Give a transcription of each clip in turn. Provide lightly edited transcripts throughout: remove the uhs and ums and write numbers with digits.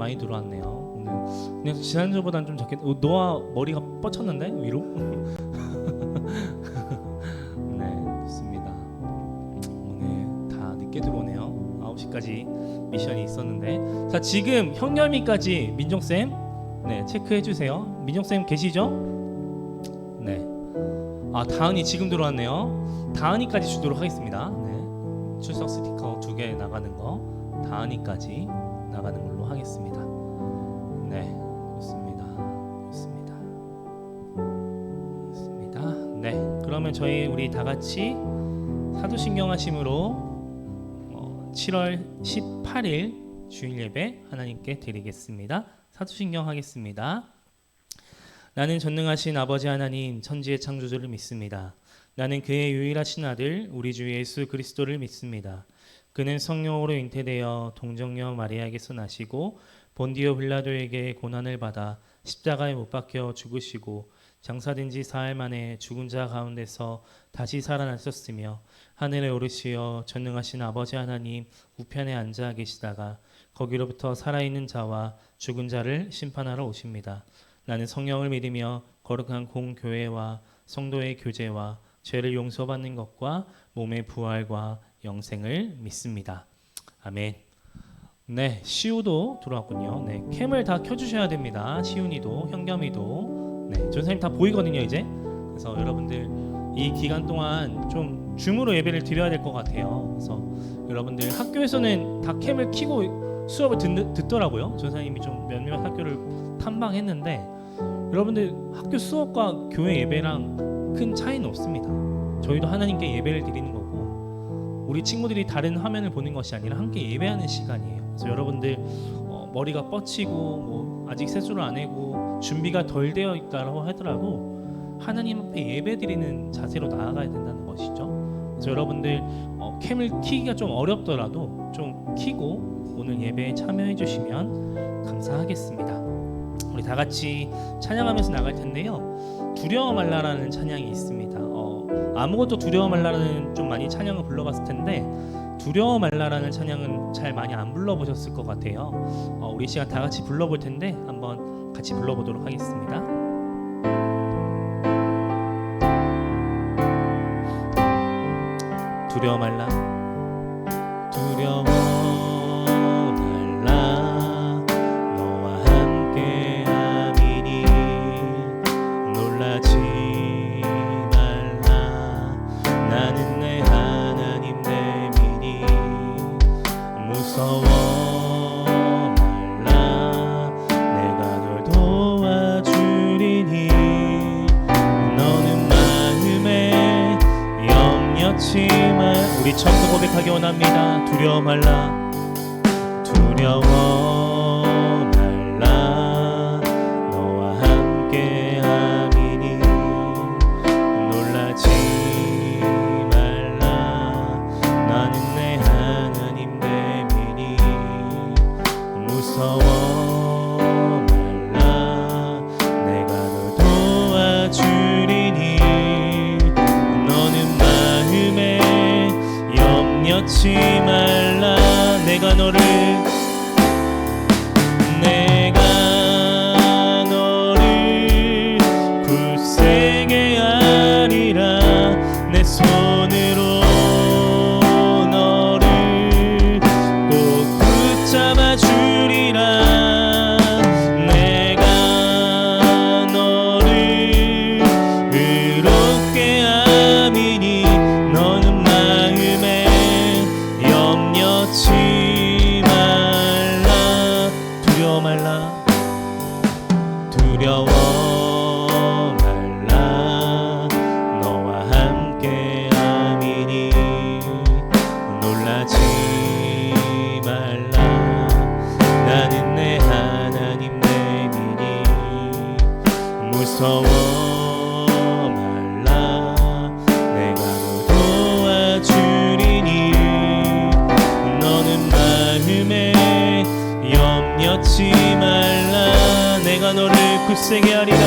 많이 들어왔네요. 오늘 그냥 지난주보다는 좀 적게. 노아 머리가 뻗쳤는데 위로? 네, 좋습니다. 오늘 다 늦게 들어오네요. 9시까지 미션이 있었는데. 자, 지금 형념이까지 민종쌤 네, 체크해 주세요. 민종쌤 계시죠? 네. 아, 다은이 지금 들어왔네요. 다은이까지 주도록 하겠습니다. 네. 출석 스티커 2개 나가는 거 다은이까지 나가는 걸로 하겠습니다. 네, 좋습니다. 좋습니다. 좋습니다. 네, 그러면 우리 다 같이 사도신경하심으로 7월 18일 주일 예배 하나님께 드리겠습니다. 사도신경 하겠습니다. 나는 전능하신 아버지 하나님 천지의 창조주를 믿습니다. 나는 그의 유일하신 아들 우리 주 예수 그리스도를 믿습니다. 그는 성령으로 잉태되어 동정녀 마리아에게서 나시고 본디오 빌라도에게 고난을 받아 십자가에 못 박혀 죽으시고 장사된 지 사흘 만에 죽은 자 가운데서 다시 살아나셨으며 하늘에 오르시어 전능하신 아버지 하나님 우편에 앉아 계시다가 거기로부터 살아있는 자와 죽은 자를 심판하러 오십니다. 나는 성령을 믿으며 거룩한 공교회와 성도의 교제와 죄를 용서받는 것과 몸의 부활과 영생을 믿습니다. 아멘. 네, 시우도 들어왔군요. 네, 캠을 다 켜주셔야 됩니다. 시훈이도, 현겸이도. 네, 전사님 다 보이거든요 이제. 그래서 여러분들 이 기간 동안 좀 줌으로 예배를 드려야 될 것 같아요. 그래서 여러분들 학교에서는 다 캠을 켜고 수업을 듣더라고요. 전사님이 좀 몇몇 학교를 탐방했는데 여러분들 학교 수업과 교회 예배랑 큰 차이는 없습니다. 저희도 하나님께 예배를 드리는 거고 우리 친구들이 다른 화면을 보는 것이 아니라 함께 예배하는 시간이에요. 그래서 여러분들 머리가 뻗치고 뭐 아직 세수를 안 하고 준비가 덜 되어 있다고 하더라도 하나님 앞에 예배 드리는 자세로 나아가야 된다는 것이죠. 그래서 여러분들 캠을 켜기가 좀 어렵더라도 좀 켜고 오늘 예배에 참여해 주시면 감사하겠습니다. 우리 다 같이 찬양하면서 나갈 텐데요. 두려워 말라라는 찬양이 있습니다. 아무것도 두려워 말라라는 좀 많이 찬양을 불러봤을 텐데 두려워 말라라는 찬양은 잘 많이 안 불러보셨을 것 같아요. 우리 시간 다 같이 불러볼 텐데 한번 같이 불러보도록 하겠습니다. 두려워 말라 두려워 우리 처음부터 고백하기 원합니다. 두려워 말라 두려워 말라 너와 함께 함이니 놀라지 말라 나는 내 하나님 됨이니 무서워 말라 내가 널 도와주리니 너는 마음에 염려치 말라 내가 너를 굳세게 하리라 내 손으로 너를 꼭 붙잡아 주리라 내가 너를 의롭게 함이니 너는 염려치 말라 두려워 말라 두려워 말라 너와 함께 함이니 놀라지 말라 나는 내 하나님 됨이니 무서워 염려치 말라 내가 너를 굳세게 하리라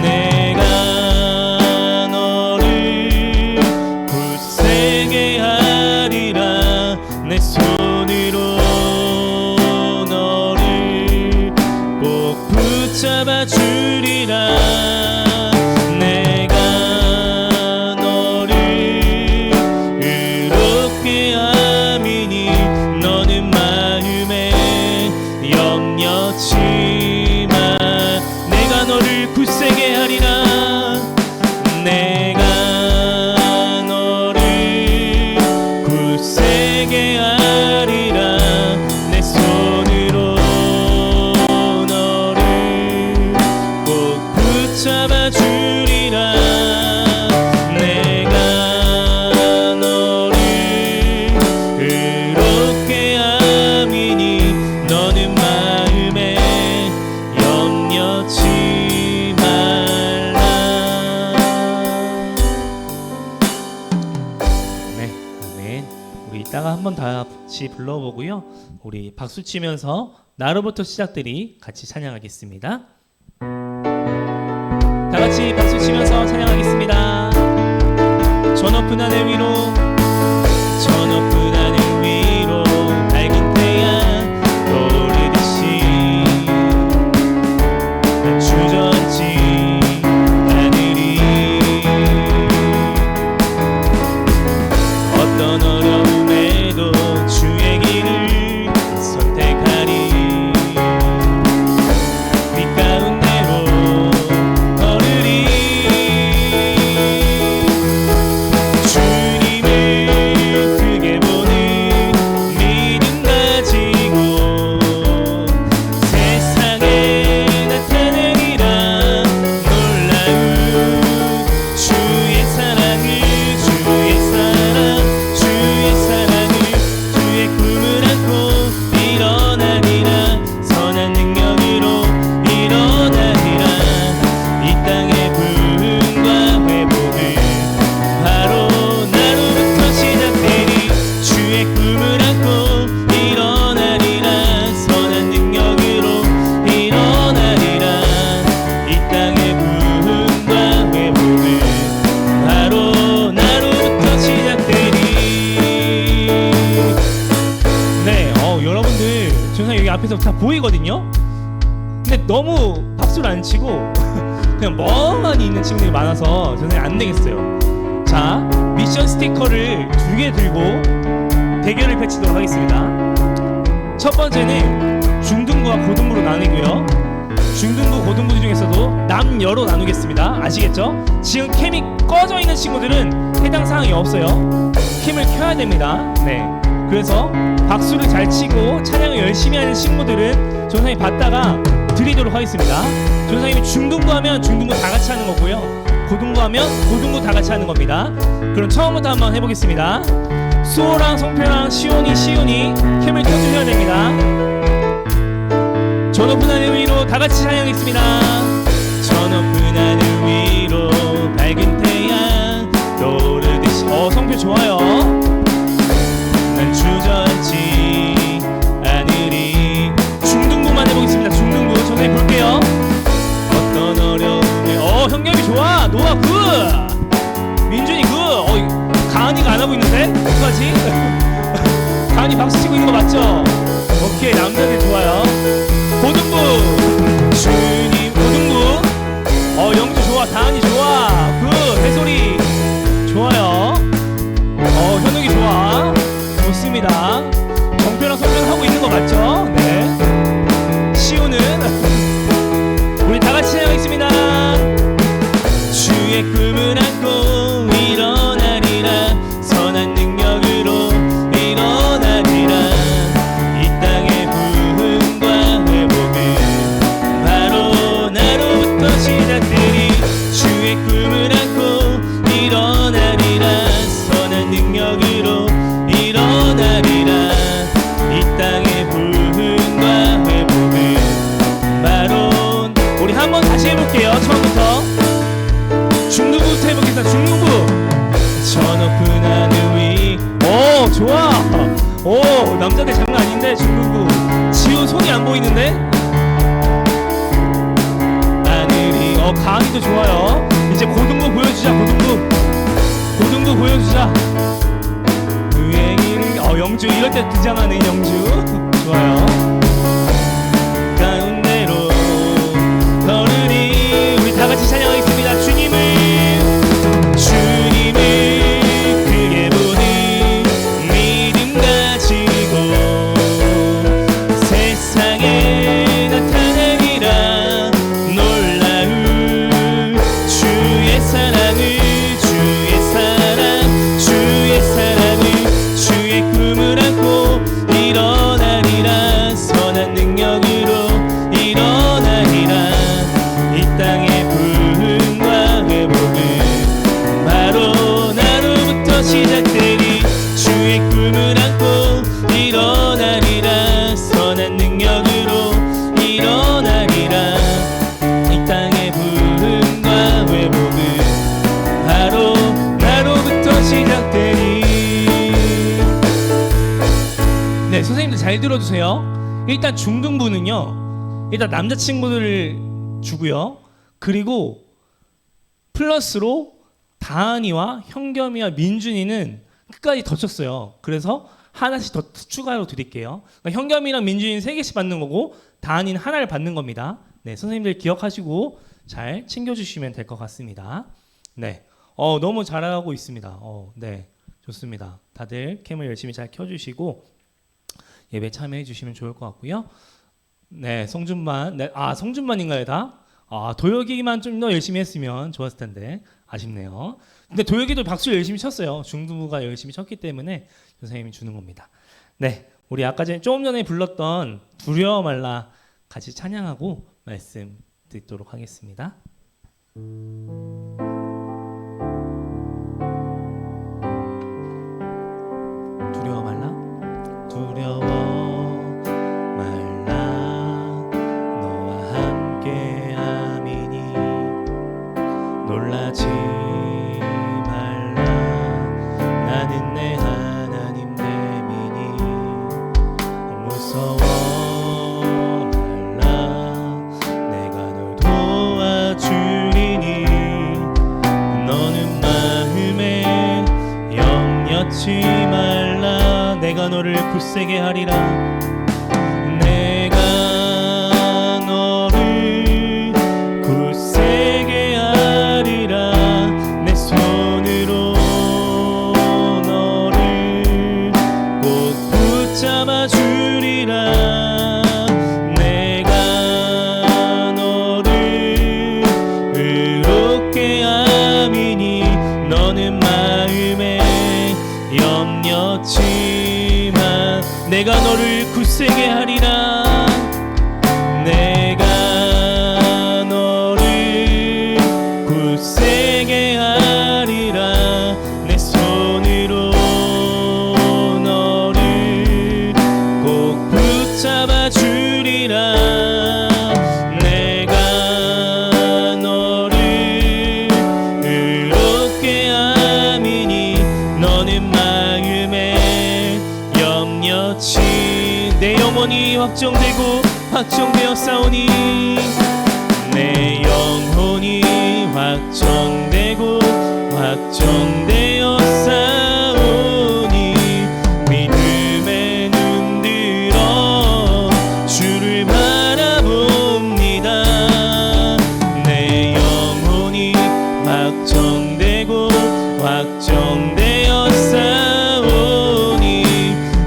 내가 너를 굳세게 하리라 내 손으로 너를 붙잡아주리라. 내가 너를 의롭게 함이니 너는 마음에 염려치 마. 내가 너를 굳세게 하리라. 내가 너를 굳세게 하리라. 내 손으로 너를 꼭 붙잡아주리라. 내가 너를 의롭게 함이니 너는 마음에 염려치 말라. 네, 아멘. 우리 이따가 한번 다시 불러보고요. 우리 박수 치면서 나로부터 시작들이 같이 찬양하겠습니다. 다 같이 박수 치면서 찬양하겠습니다. 저 높은 하늘 위로, 저 높은 하늘 위로 밝은 태양 떠오르듯이 난 주저앉지 않으리. 어떤 어려움에도 주의 길을 선택하리. 빛 가운데로 걸으리. 주님을 크게 보는 믿음 가지고 세상에 나타내리라. 놀라운 주의 사랑을, 주의 사랑, 주의 사랑을, 주의 꿈을 안고 일어나리라. 선한 능력으로 일어나리라. 이 땅의 부흥과 회복은 바로 나로부터 시작되리. 주의 꿈을 안고 일어나리라. 선한 능력으로 일어나리라. 이 땅의 부흥과 회복은 바로 나로부터 시작되리. 네, 여러분들 전상 여기 앞에서 다 보이거든요. 근데 너무 박수를 안 치고 그냥 멍하니 있는 친구들이 많아서 전상이 안 되겠어요. 자, 미션 스티커를 2개 들고 대결을 펼치도록 하겠습니다. 첫 번째는 중등부와 고등부로 나누고요. 중등부, 고등부 중에서도 남여로 나누겠습니다. 아시겠죠? 지금 캠이 꺼져 있는 친구들은 해당 사항이 없어요. 캠을 켜야 됩니다. 네. 그래서 박수를 잘 치고 찬양을 열심히 하는 친구들은 전사님이 받다가 드리도록 하겠습니다. 전사님이 중등부 하면 중등부 다 같이 하는 거고요. 고등부 하면 고등부 다 같이 하는 겁니다. 그럼 처음부터 한번 해보겠습니다. 수호랑 성표랑 시온이 캠을 켜주셔야 됩니다. 저 높은 하늘 위로 다 같이 찬양하겠습니다. 저 높은 하늘 위로 밝은 태양 떠오르듯이. 성표 좋아요. 난 주저앉지 않으리. 중등부만 해보겠습니다. 중등부 전사님 볼게요. 어떤 어려움에 형님이 좋아. 노아 굿. 민준이 굿. 가은이가 안 하고 있는데 어떡하지? 가은이 박수 치고 있는 거 맞죠? 오케이, 남자들 좋아요. 고등부 주님. 고등부 영주 좋아. 다은이 좋아. 굿. 해솔이 좋아요. 현욱이 좋아. 좋습니다. 정표랑 성표랑 하고 있는 거 맞죠? 네. 시우는 우리 다 같이 찬양하겠습니다. 주의 꿈을 안고 일어나리라. 선한 능력으로 일어나리라. 이 땅의 부흥과 회복은 바로 나로부터 시작되리. 주의 꿈을 안고 일어나리라. 선한 능력으로 일어나리라. 이 땅의 부흥과 회복은 바로. 우리 한번 다시 해볼게요. 처음부터 중등부부터 해보겠습니다. 중등부. 저 높은 하늘 위. 좋아. 남자들 장난 아닌데. 중등부 지우 손이 안 보이는데. 하늘이 가은이도 좋아요. 이제 고등부 보여주자. 고등부 보여주자. 영주 이럴 때 등장하는 영주 좋아요. 가운데로 걸을 잘 들어주세요. 일단 중등부는요, 일단 남자친구들을 주고요, 그리고 플러스로 다한이와 현겸이와 민준이는 끝까지 더 쳤어요. 그래서 하나씩 더 추가로 드릴게요. 그러니까 현겸이랑 민준이는 3개씩 받는 거고 다한이는 하나를 받는 겁니다. 네, 선생님들 기억하시고 잘 챙겨주시면 될 것 같습니다. 네, 너무 잘하고 있습니다. 네, 좋습니다. 다들 캠을 열심히 잘 켜주시고 예배 참여해 주시면 좋을 것 같고요. 네, 성준만, 네, 성준만인가요 다? 도혁이만 좀 더 열심히 했으면 좋았을 텐데 아쉽네요. 근데 도혁이도 박수 열심히 쳤어요. 중등부가 열심히 쳤기 때문에 선생님이 주는 겁니다. 네, 우리 아까 전에 조금 전에 불렀던 두려워 말라 같이 찬양하고 말씀 듣도록 하겠습니다. 두려워 말라, 두려워 말라, 너와 함께 함이니 놀라지 말라, 나는 내 하나님 됨이니 무서워 말라, 내가 널 도와주리니 너는 마음에 염려치 말라, 내가 너를 굳세게 하리라, 내가 너를 굳세게 하리라, 내 손으로 너를 꼭 붙잡아 주리라, 내가 너를 의롭게 함이니 너는 마음에 염려치마, 내가 너를 굳세게 하리라, 내가 너를 굳세게 하리라, 내 손으로 너를 꼭 붙잡아 주리라, 내가 너를 의롭게 함이니 너는 마음에 염려치, 내 영혼이 확정되었사오니, 내 영혼이 확정되었사오니 믿음의 눈 들어 주를 바라봅니다, 내 영혼이 확정되었사오니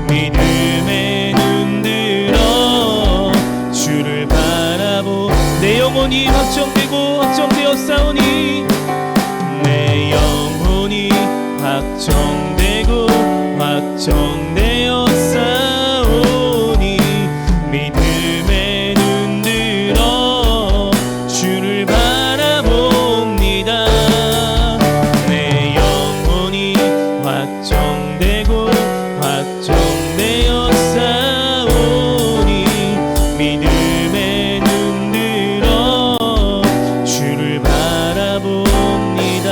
믿음의 눈 들어 주를 바라보, 내 영혼이 확정되었사오니, 내 영혼이 확정되었사오니 믿음의 눈 들어 주를 바라봅니다, 내 영혼이 확정되었사오니 믿음의 눈 들어 주를 바라봅니다.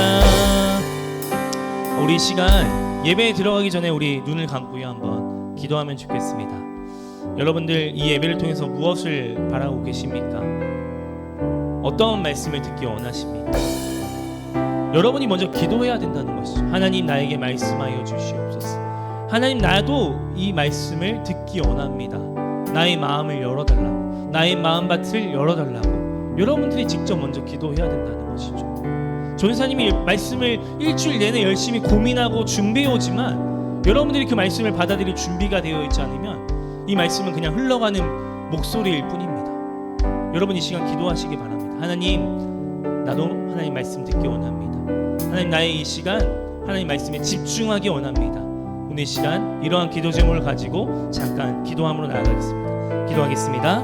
우리 시간 예배에 들어가기 전에 우리 눈을 감고요 한번 기도하면 좋겠습니다. 여러분들 이 예배를 통해서 무엇을 바라고 계십니까? 어떤 말씀을 듣기 원하십니까? 여러분이 먼저 기도해야 된다는 것이죠. 하나님 나에게 말씀하여 주시옵소서. 하나님 나도 이 말씀을 듣기 원합니다. 나의 마음을 열어달라고, 나의 마음밭을 열어달라고 여러분들이 직접 먼저 기도해야 된다는 것이죠. 전사님이 말씀을 일주일 내내 열심히 고민하고 준비해 오지만 여러분들이 그 말씀을 받아들일 준비가 되어 있지 않으면 이 말씀은 그냥 흘러가는 목소리일 뿐입니다. 여러분 이 시간 기도하시기 바랍니다. 하나님 나도 하나님 말씀 듣기 원합니다. 하나님 나의 이 시간 하나님 말씀에 집중하기 원합니다. 오늘 이 시간 이러한 기도 제목을 가지고 잠깐 기도함으로 나아가겠습니다. 기도하겠습니다.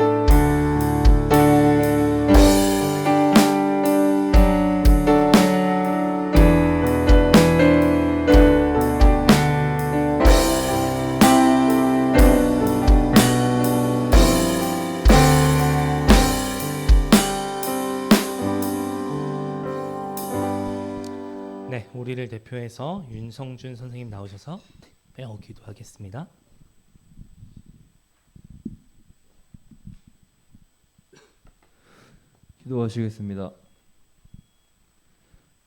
네, 우리를 대표해서 윤성준 선생님 나오셔서 기도하겠습니다. 기도하시겠습니다.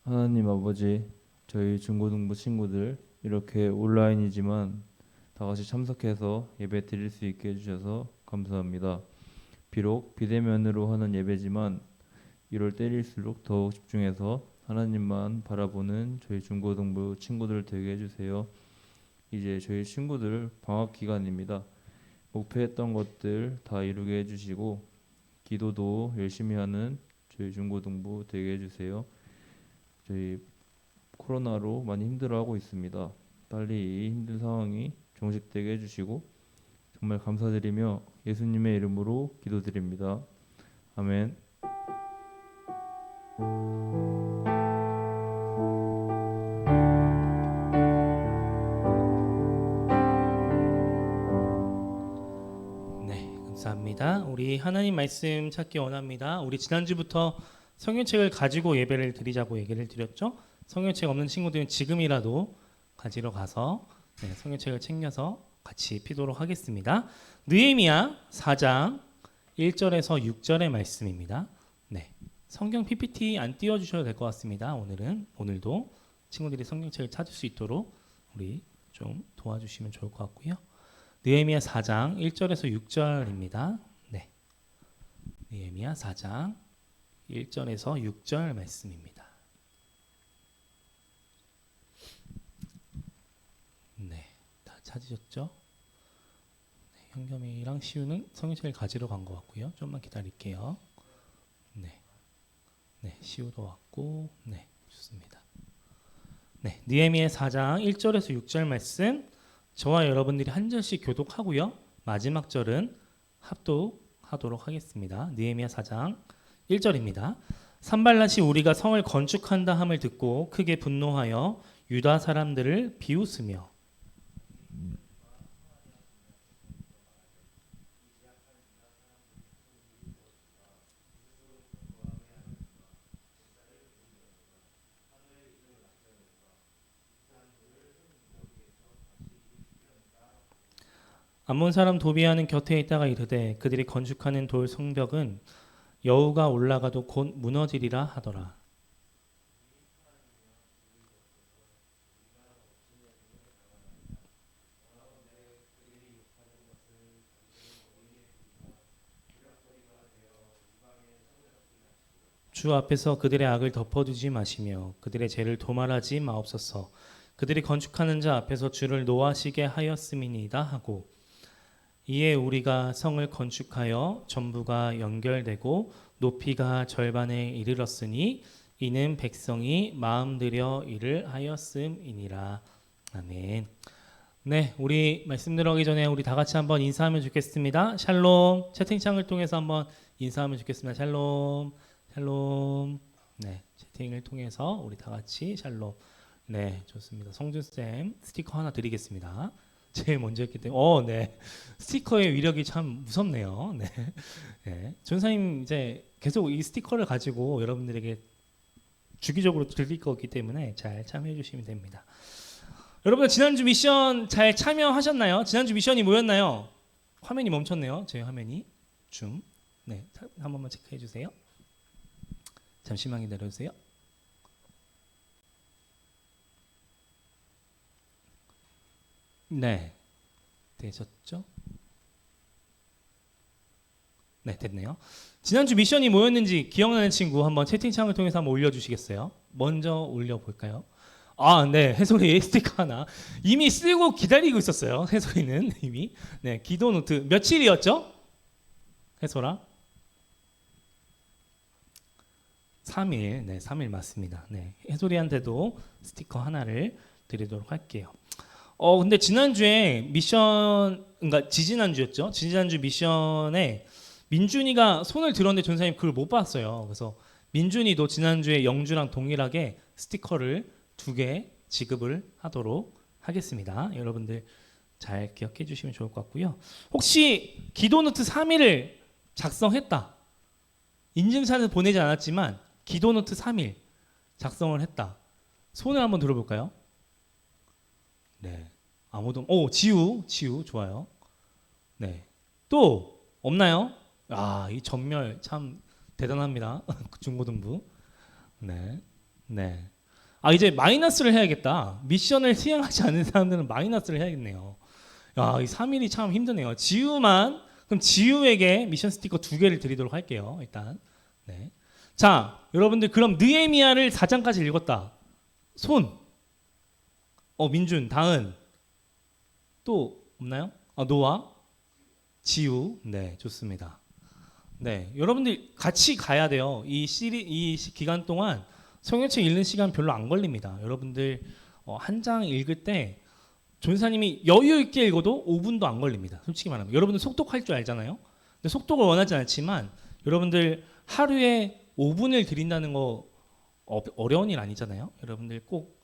하나님 아버지, 저희 중고등부 친구들 이렇게 온라인이지만 다 같이 참석해서 예배 드릴 수 있게 해주셔서 감사합니다. 비록 비대면으로 하는 예배지만 이럴 때일수록 더욱 집중해서 하나님만 바라보는 저희 중고등부 친구들 되게 해주세요. 이제 저희 친구들 방학 기간입니다. 목표했던 것들 다 이루게 해주시고 기도도 열심히 하는 저희 중고등부 되게 해주세요. 저희 코로나로 많이 힘들어하고 있습니다. 빨리 이 힘든 상황이 종식되게 해주시고 정말 감사드리며 예수님의 이름으로 기도드립니다. 아멘. 네, 감사합니다. 우리 하나님 말씀 찾기 원합니다. 우리 지난주부터 성경책을 가지고 예배를 드리자고 얘기를 드렸죠. 성경책 없는 친구들은 지금이라도 가지러 가서 성경책을 챙겨서 같이 피도록 하겠습니다. 느헤미야 4장 1절에서 6절의 말씀입니다. 네, 성경 PPT 안 띄워주셔도 될 것 같습니다. 오늘도 친구들이 성경책을 찾을 수 있도록 우리 좀 도와주시면 좋을 것 같고요. 느헤미야 4장 1절에서 6절입니다. 네, 느헤미야 4장 1절에서 6절 말씀입니다. 네, 다 찾으셨죠? 네, 현겸이랑 시우는 성경책을 가지러 간 것 같고요. 좀만 기다릴게요. 네, 시우도 왔고, 네, 좋습니다. 네, 느헤미야 4장 1절에서 6절 말씀. 저와 여러분들이 한 절씩 교독하고요. 마지막 절은 합독하도록 하겠습니다. 느헤미야 4장 1절입니다. 산발랏이 우리가 성을 건축한다 함을 듣고 크게 분노하여 유다 사람들을 비웃으며 암몬 사람 도비아는 곁에 있다가 이르되 그들이 건축하는 돌 성벽은 여우가 올라가도 곧 무너지리라 하더라. 주 앞에서 그들의 악을 덮어두지 마시며 그들의 죄를 도말하지 마옵소서. 그들이 건축하는 자 앞에서 주를 노하시게 하였음이니이다 하고 이에 우리가 성을 건축하여 전부가 연결되고 높이가 절반에 이르렀으니 이는 백성이 마음 들여 일을 하였음이니라. 아멘. 네, 우리 말씀 들어가기 전에 우리 다 같이 한번 인사하면 좋겠습니다. 샬롬. 채팅창을 통해서 한번 인사하면 좋겠습니다. 샬롬. 샬롬. 네, 채팅을 통해서 우리 다 같이 샬롬. 네, 좋습니다. 성준쌤 스티커 하나 드리겠습니다. 제일 먼저 했기 때문에 네. 스티커의 위력이 참 무섭네요. 네. 네. 전사님 이제 계속 이 스티커를 가지고 여러분들에게 주기적으로 드릴 거기 때문에 잘 참여해 주시면 됩니다. 여러분 지난주 미션 잘 참여하셨나요? 지난주 미션이 뭐였나요? 화면이 멈췄네요. 제 화면이 줌. 네, 한 번만 체크해 주세요. 잠시만 기다려 주세요. 네, 되셨죠? 네, 됐네요. 지난주 미션이 뭐였는지 기억나는 친구 한번 채팅창을 통해서 한번 올려주시겠어요? 먼저 올려볼까요? 아, 네, 해솔이 스티커 하나 이미 쓰고 기다리고 있었어요. 해솔이는 이미 네, 기도 노트 며칠이었죠? 해솔아? 3일, 네, 3일 맞습니다. 네, 해솔이한테도 스티커 하나를 드리도록 할게요. 근데 지난주에 미션, 그러니까 지지난주였죠? 지지난주 미션에 민준이가 손을 들었는데 전사님 그걸 못 봤어요. 그래서 민준이도 지난주에 영주랑 동일하게 스티커를 2개 지급을 하도록 하겠습니다. 여러분들 잘 기억해 주시면 좋을 것 같고요. 혹시 기도노트 3일을 작성했다. 인증사는 보내지 않았지만 기도노트 3일 작성을 했다. 손을 한번 들어볼까요? 네. 아무도 지우 좋아요. 네. 또 없나요? 이 전멸 참 대단합니다. 중고등부. 네. 네. 아, 이제 마이너스를 해야겠다. 미션을 수행하지 않는 사람들은 마이너스를 해야겠네요. 야, 이 3일이 참 힘드네요. 그럼 지우에게 미션 스티커 2개를 드리도록 할게요. 일단. 네. 자, 여러분들 그럼 느헤미야를 4장까지 읽었다. 손. 민준, 다은. 또 없나요? 노아, 지우. 네, 좋습니다. 네, 여러분들 같이 가야 돼요. 이 기간 동안 성경책 읽는 시간 별로 안 걸립니다. 여러분들 한 장 읽을 때 전사님이 여유 있게 읽어도 5분도 안 걸립니다. 솔직히 말하면 여러분들 속독할 줄 알잖아요. 근데 속독을 원하지 않지만 여러분들 하루에 5분을 드린다는 거 어려운 일 아니잖아요. 여러분들 꼭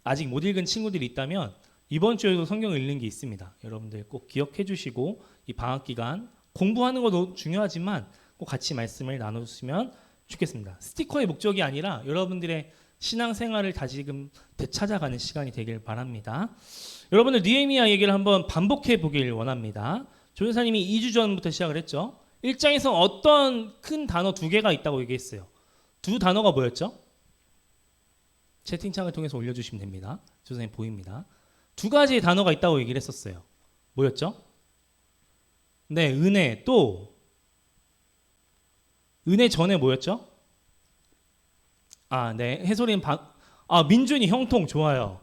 아직 못 읽은 친구들이 있다면 이번 주에도 성경을 읽는 게 있습니다. 여러분들 꼭 기억해 주시고 이 방학 기간 공부하는 것도 중요하지만 꼭 같이 말씀을 나눠주시면 좋겠습니다. 스티커의 목적이 아니라 여러분들의 신앙생활을 다시금 되찾아가는 시간이 되길 바랍니다. 여러분들 느헤미야 얘기를 한번 반복해 보길 원합니다. 조연사님이 2주 전부터 시작을 했죠. 1장에서 어떤 큰 단어 2개가 있다고 얘기했어요. 두 단어가 뭐였죠? 채팅창을 통해서 올려주시면 됩니다. 조연사님 보입니다. 2가지의 단어가 있다고 얘기를 했었어요. 뭐였죠? 네, 은혜. 또 은혜 전에 뭐였죠? 네, 해솔이는 민준이 형통 좋아요.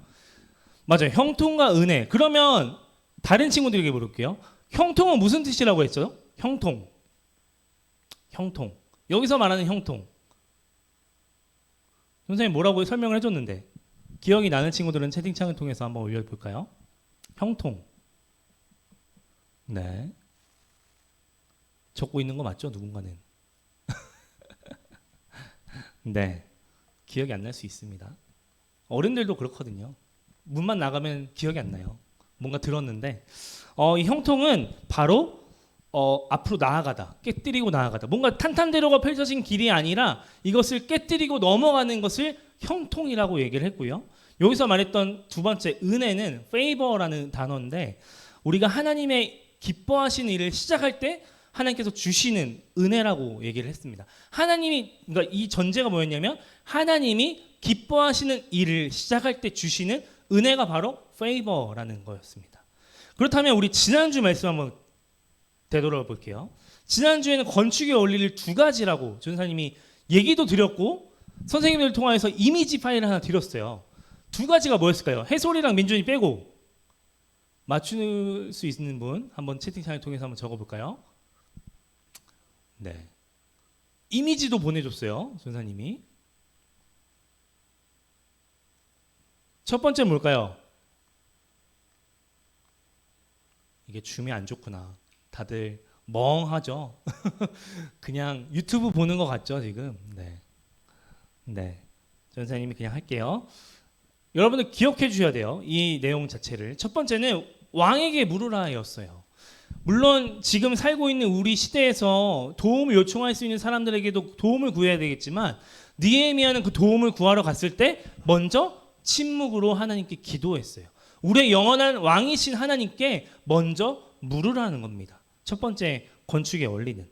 맞아요. 형통과 은혜. 그러면 다른 친구들에게 물을게요. 형통은 무슨 뜻이라고 했어요? 형통. 여기서 말하는 형통. 선생님 뭐라고 설명을 해줬는데 기억이 나는 친구들은 채팅창을 통해서 한번 올려볼까요? 형통. 네. 적고 있는 거 맞죠? 누군가는. 네. 기억이 안 날 수 있습니다. 어른들도 그렇거든요. 문만 나가면 기억이 안 나요. 뭔가 들었는데 이 형통은 바로 앞으로 나아가다, 깨뜨리고 나아가다. 뭔가 탄탄대로가 펼쳐진 길이 아니라 이것을 깨뜨리고 넘어가는 것을 형통이라고 얘기를 했고요. 여기서 말했던 두 번째 은혜는 favor라는 단어인데 우리가 하나님의 기뻐하시는 일을 시작할 때 하나님께서 주시는 은혜라고 얘기를 했습니다. 그러니까 이 전제가 뭐였냐면 하나님이 기뻐하시는 일을 시작할 때 주시는 은혜가 바로 favor라는 거였습니다. 그렇다면 우리 지난주 말씀 한번 되돌아 볼게요. 지난주에는 건축의 원리를 2가지라고 전사님이 얘기도 드렸고 선생님들 통해서 이미지 파일을 하나 드렸어요. 2가지가 뭐였을까요? 해솔이랑 민준이 빼고 맞출 수 있는 분 한번 채팅창을 통해서 한번 적어볼까요? 네, 이미지도 보내줬어요. 전사님이. 첫 번째 뭘까요? 이게 줌이 안 좋구나. 다들 멍하죠? 그냥 유튜브 보는 것 같죠 지금? 네. 전사님이 그냥 할게요. 여러분들 기억해 주셔야 돼요. 이 내용 자체를. 첫 번째는 왕에게 물으라였어요. 물론 지금 살고 있는 우리 시대에서 도움을 요청할 수 있는 사람들에게도 도움을 구해야 되겠지만 느헤미야는 그 도움을 구하러 갔을 때 먼저 침묵으로 하나님께 기도했어요. 우리의 영원한 왕이신 하나님께 먼저 물으라는 겁니다. 첫 번째 건축의 원리는.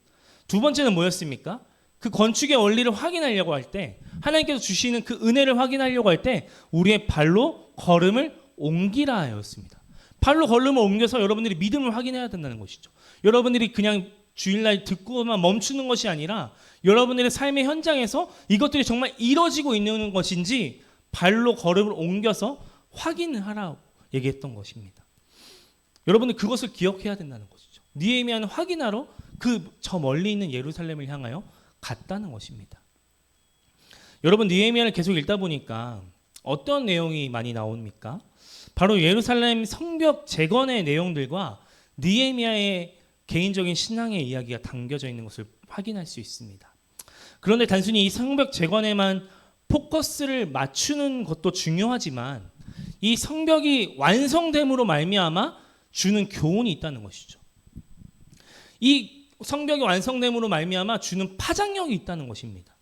두 번째는 뭐였습니까? 그 건축의 원리를 확인하려고 할 때 하나님께서 주시는 그 은혜를 확인하려고 할 때 우리의 발로 걸음을 옮기라 였습니다. 발로 걸음을 옮겨서 여러분들이 믿음을 확인해야 된다는 것이죠. 여러분들이 그냥 주일날 듣고만 멈추는 것이 아니라 여러분들의 삶의 현장에서 이것들이 정말 이루어지고 있는 것인지 발로 걸음을 옮겨서 확인을 하라고 얘기했던 것입니다. 여러분들 그것을 기억해야 된다는 것이죠. 느헤미야는 확인하러 저 멀리 있는 예루살렘을 향하여 갔다는 것입니다. 여러분 느헤미야를 계속 읽다 보니까 어떤 내용이 많이 나옵니까? 바로 예루살렘 성벽 재건의 내용들과 느헤미야의 개인적인 신앙의 이야기가 담겨져 있는 것을 확인할 수 있습니다. 그런데 단순히 이 성벽 재건에만 포커스를 맞추는 것도 중요하지만 이 성벽이 완성됨으로 말미암아 주는 교훈이 있다는 것이죠. 이 성벽이 완성됨으로 말미암아 주는 파장력이 있다는 것입니다.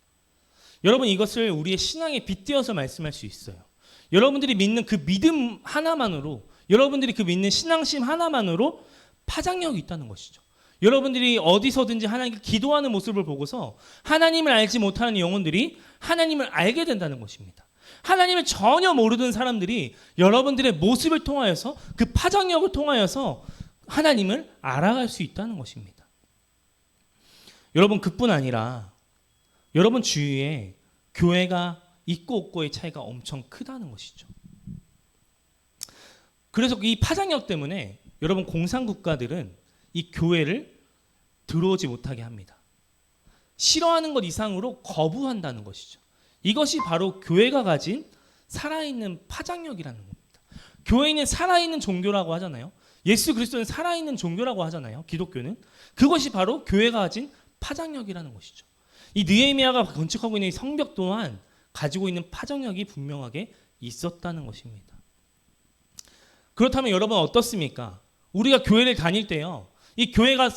여러분 이것을 우리의 신앙에 빗대어서 말씀할 수 있어요. 여러분들이 믿는 그 믿음 하나만으로 여러분들이 그 믿는 신앙심 하나만으로 파장력이 있다는 것이죠. 여러분들이 어디서든지 하나님께 기도하는 모습을 보고서 하나님을 알지 못하는 영혼들이 하나님을 알게 된다는 것입니다. 하나님을 전혀 모르던 사람들이 여러분들의 모습을 통하여서 그 파장력을 통하여서 하나님을 알아갈 수 있다는 것입니다. 여러분, 그뿐 아니라 여러분 주위에 교회가 있고 없고의 차이가 엄청 크다는 것이죠. 그래서 이 파장력 때문에 여러분 공산국가들은 이 교회를 들어오지 못하게 합니다. 싫어하는 것 이상으로 거부한다는 것이죠. 이것이 바로 교회가 가진 살아있는 파장력이라는 겁니다. 교회는 살아있는 종교라고 하잖아요. 예수 그리스도는 살아있는 종교라고 하잖아요. 기독교는. 그것이 바로 교회가 가진 파장력이라는 것이죠. 이 느헤미야가 건축하고 있는 이 성벽 또한 가지고 있는 파장력이 분명하게 있었다는 것입니다. 그렇다면 여러분 어떻습니까? 우리가 교회를 다닐 때요, 이 교회가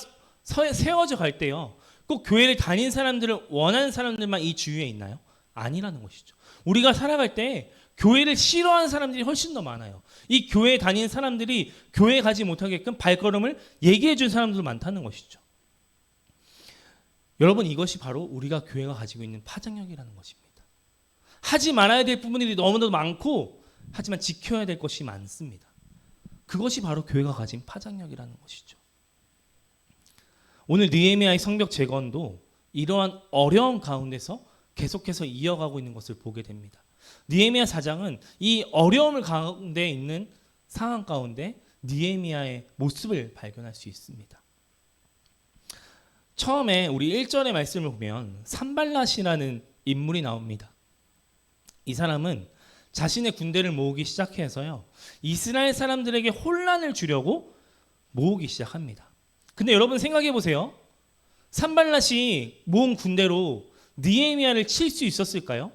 세워져 갈 때요, 꼭 교회를 다닌 사람들을 원하는 사람들만 이 주위에 있나요? 아니라는 것이죠. 우리가 살아갈 때 교회를 싫어하는 사람들이 훨씬 더 많아요. 이 교회에 다니는 사람들이 교회에 가지 못하게끔 발걸음을 얘기해 준 사람들도 많다는 것이죠. 여러분, 이것이 바로 우리가 교회가 가지고 있는 파장력이라는 것입니다. 하지 말아야 될 부분들이 너무나도 많고 하지만 지켜야 될 것이 많습니다. 그것이 바로 교회가 가진 파장력이라는 것이죠. 오늘 느헤미야의 성벽 재건도 이러한 어려운 가운데서 계속해서 이어가고 있는 것을 보게 됩니다. 느헤미야 4장은 이 어려움을 가운데 있는 상황 가운데 느헤미야의 모습을 발견할 수 있습니다. 처음에 우리 1절의 말씀을 보면 산발랏이라는 인물이 나옵니다. 이 사람은 자신의 군대를 모으기 시작해서요, 이스라엘 사람들에게 혼란을 주려고 모으기 시작합니다. 근데 여러분 생각해 보세요. 산발랏이 모은 군대로 느헤미야를 칠 수 있었을까요?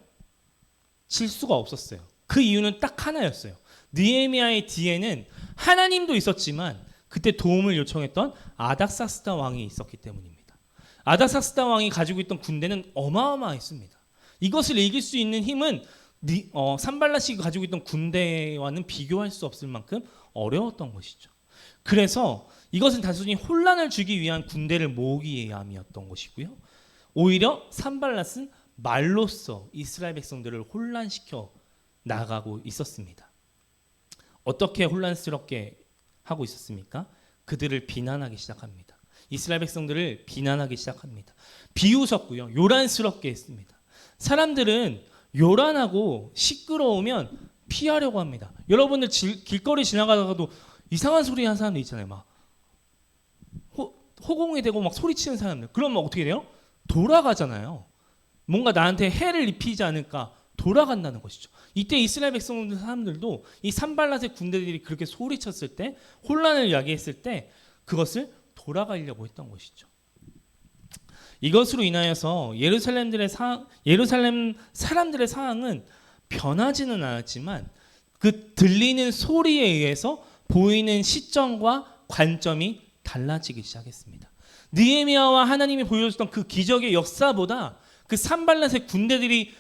칠 수가 없었어요. 그 이유는 딱 하나였어요. 느헤미야의 뒤에는 하나님도 있었지만 그때 도움을 요청했던 아닥사스다 왕이 있었기 때문입니다. 아닥사스다 왕이 가지고 있던 군대는 어마어마했습니다. 이것을 이길 수 있는 힘은 산발랏이 가지고 있던 군대와는 비교할 수 없을 만큼 어려웠던 것이죠. 그래서 이것은 단순히 혼란을 주기 위한 군대를 모으기 위함이었던 것이고요. 오히려 산발랏은 말로써 이스라엘 백성들을 혼란시켜 나가고 있었습니다. 어떻게 혼란스럽게 하고 있었습니까? 그들을 비난하기 시작합니다. 이스라엘 백성들을 비난하기 시작합니다. 비웃었고요. 요란스럽게 했습니다. 사람들은 요란하고 시끄러우면 피하려고 합니다. 여러분들 길거리 지나가다가도 이상한 소리 하는 사람들 있잖아요. 막 호공이 되고 막 소리치는 사람들. 그러면 어떻게 돼요? 돌아가잖아요. 뭔가 나한테 해를 입히지 않을까 돌아간다는 것이죠. 이때 이스라엘 백성들 사람들도 이 산발랏의 군대들이 그렇게 소리쳤을 때, 혼란을 야기했을 때 그것을 돌아가려고 했던 것이죠. 이것으로 인하여서 예루살렘 사람들의 상황은 변하지는 않았지만 그 들리는 소리에 의해서 보이는 시점과 관점이 달라지기 시작했습니다. 느헤미야와 하나님이 보여줬던 그 기적의 역사보다 그 산발랏의 군대들이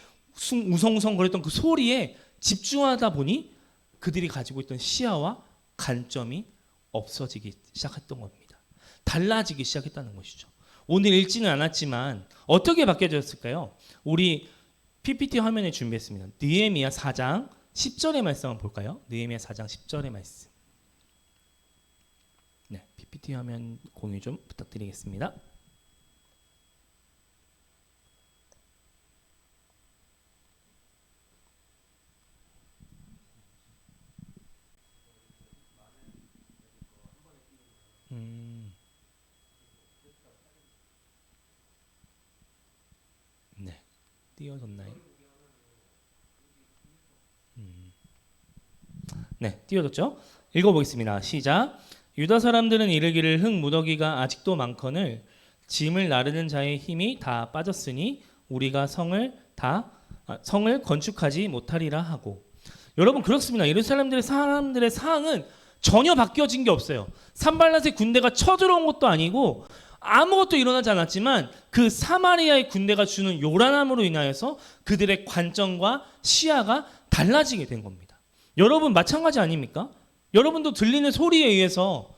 우성우성거렸던 그 소리에 집중하다 보니 그들이 가지고 있던 시야와 관점이 없어지기 시작했던 겁니다. 달라지기 시작했다는 것이죠. 오늘 읽지는 않았지만 어떻게 바뀌어졌을까요? 우리 PPT 화면에 준비했습니다. 느헤미야 4장 10절의 말씀 한번 볼까요? 느헤미야 4장 10절의 말씀. 네, PPT 화면 공유 좀 부탁드리겠습니다. 네, 띄워졌나요? 네, 띄워졌죠? 읽어보겠습니다. 시작. 유다 사람들은 이르기를 흙 무더기가 아직도 많거늘 짐을 나르는 자의 힘이 다 빠졌으니 우리가 성을 건축하지 못하리라 하고. 여러분 그렇습니다. 예루살렘 사람들의 상황은 전혀 바뀌어진 게 없어요. 산발랏의 군대가 쳐들어온 것도 아니고 아무것도 일어나지 않았지만 그 사마리아의 군대가 주는 요란함으로 인하여서 그들의 관점과 시야가 달라지게 된 겁니다. 여러분 마찬가지 아닙니까? 여러분도 들리는 소리에 의해서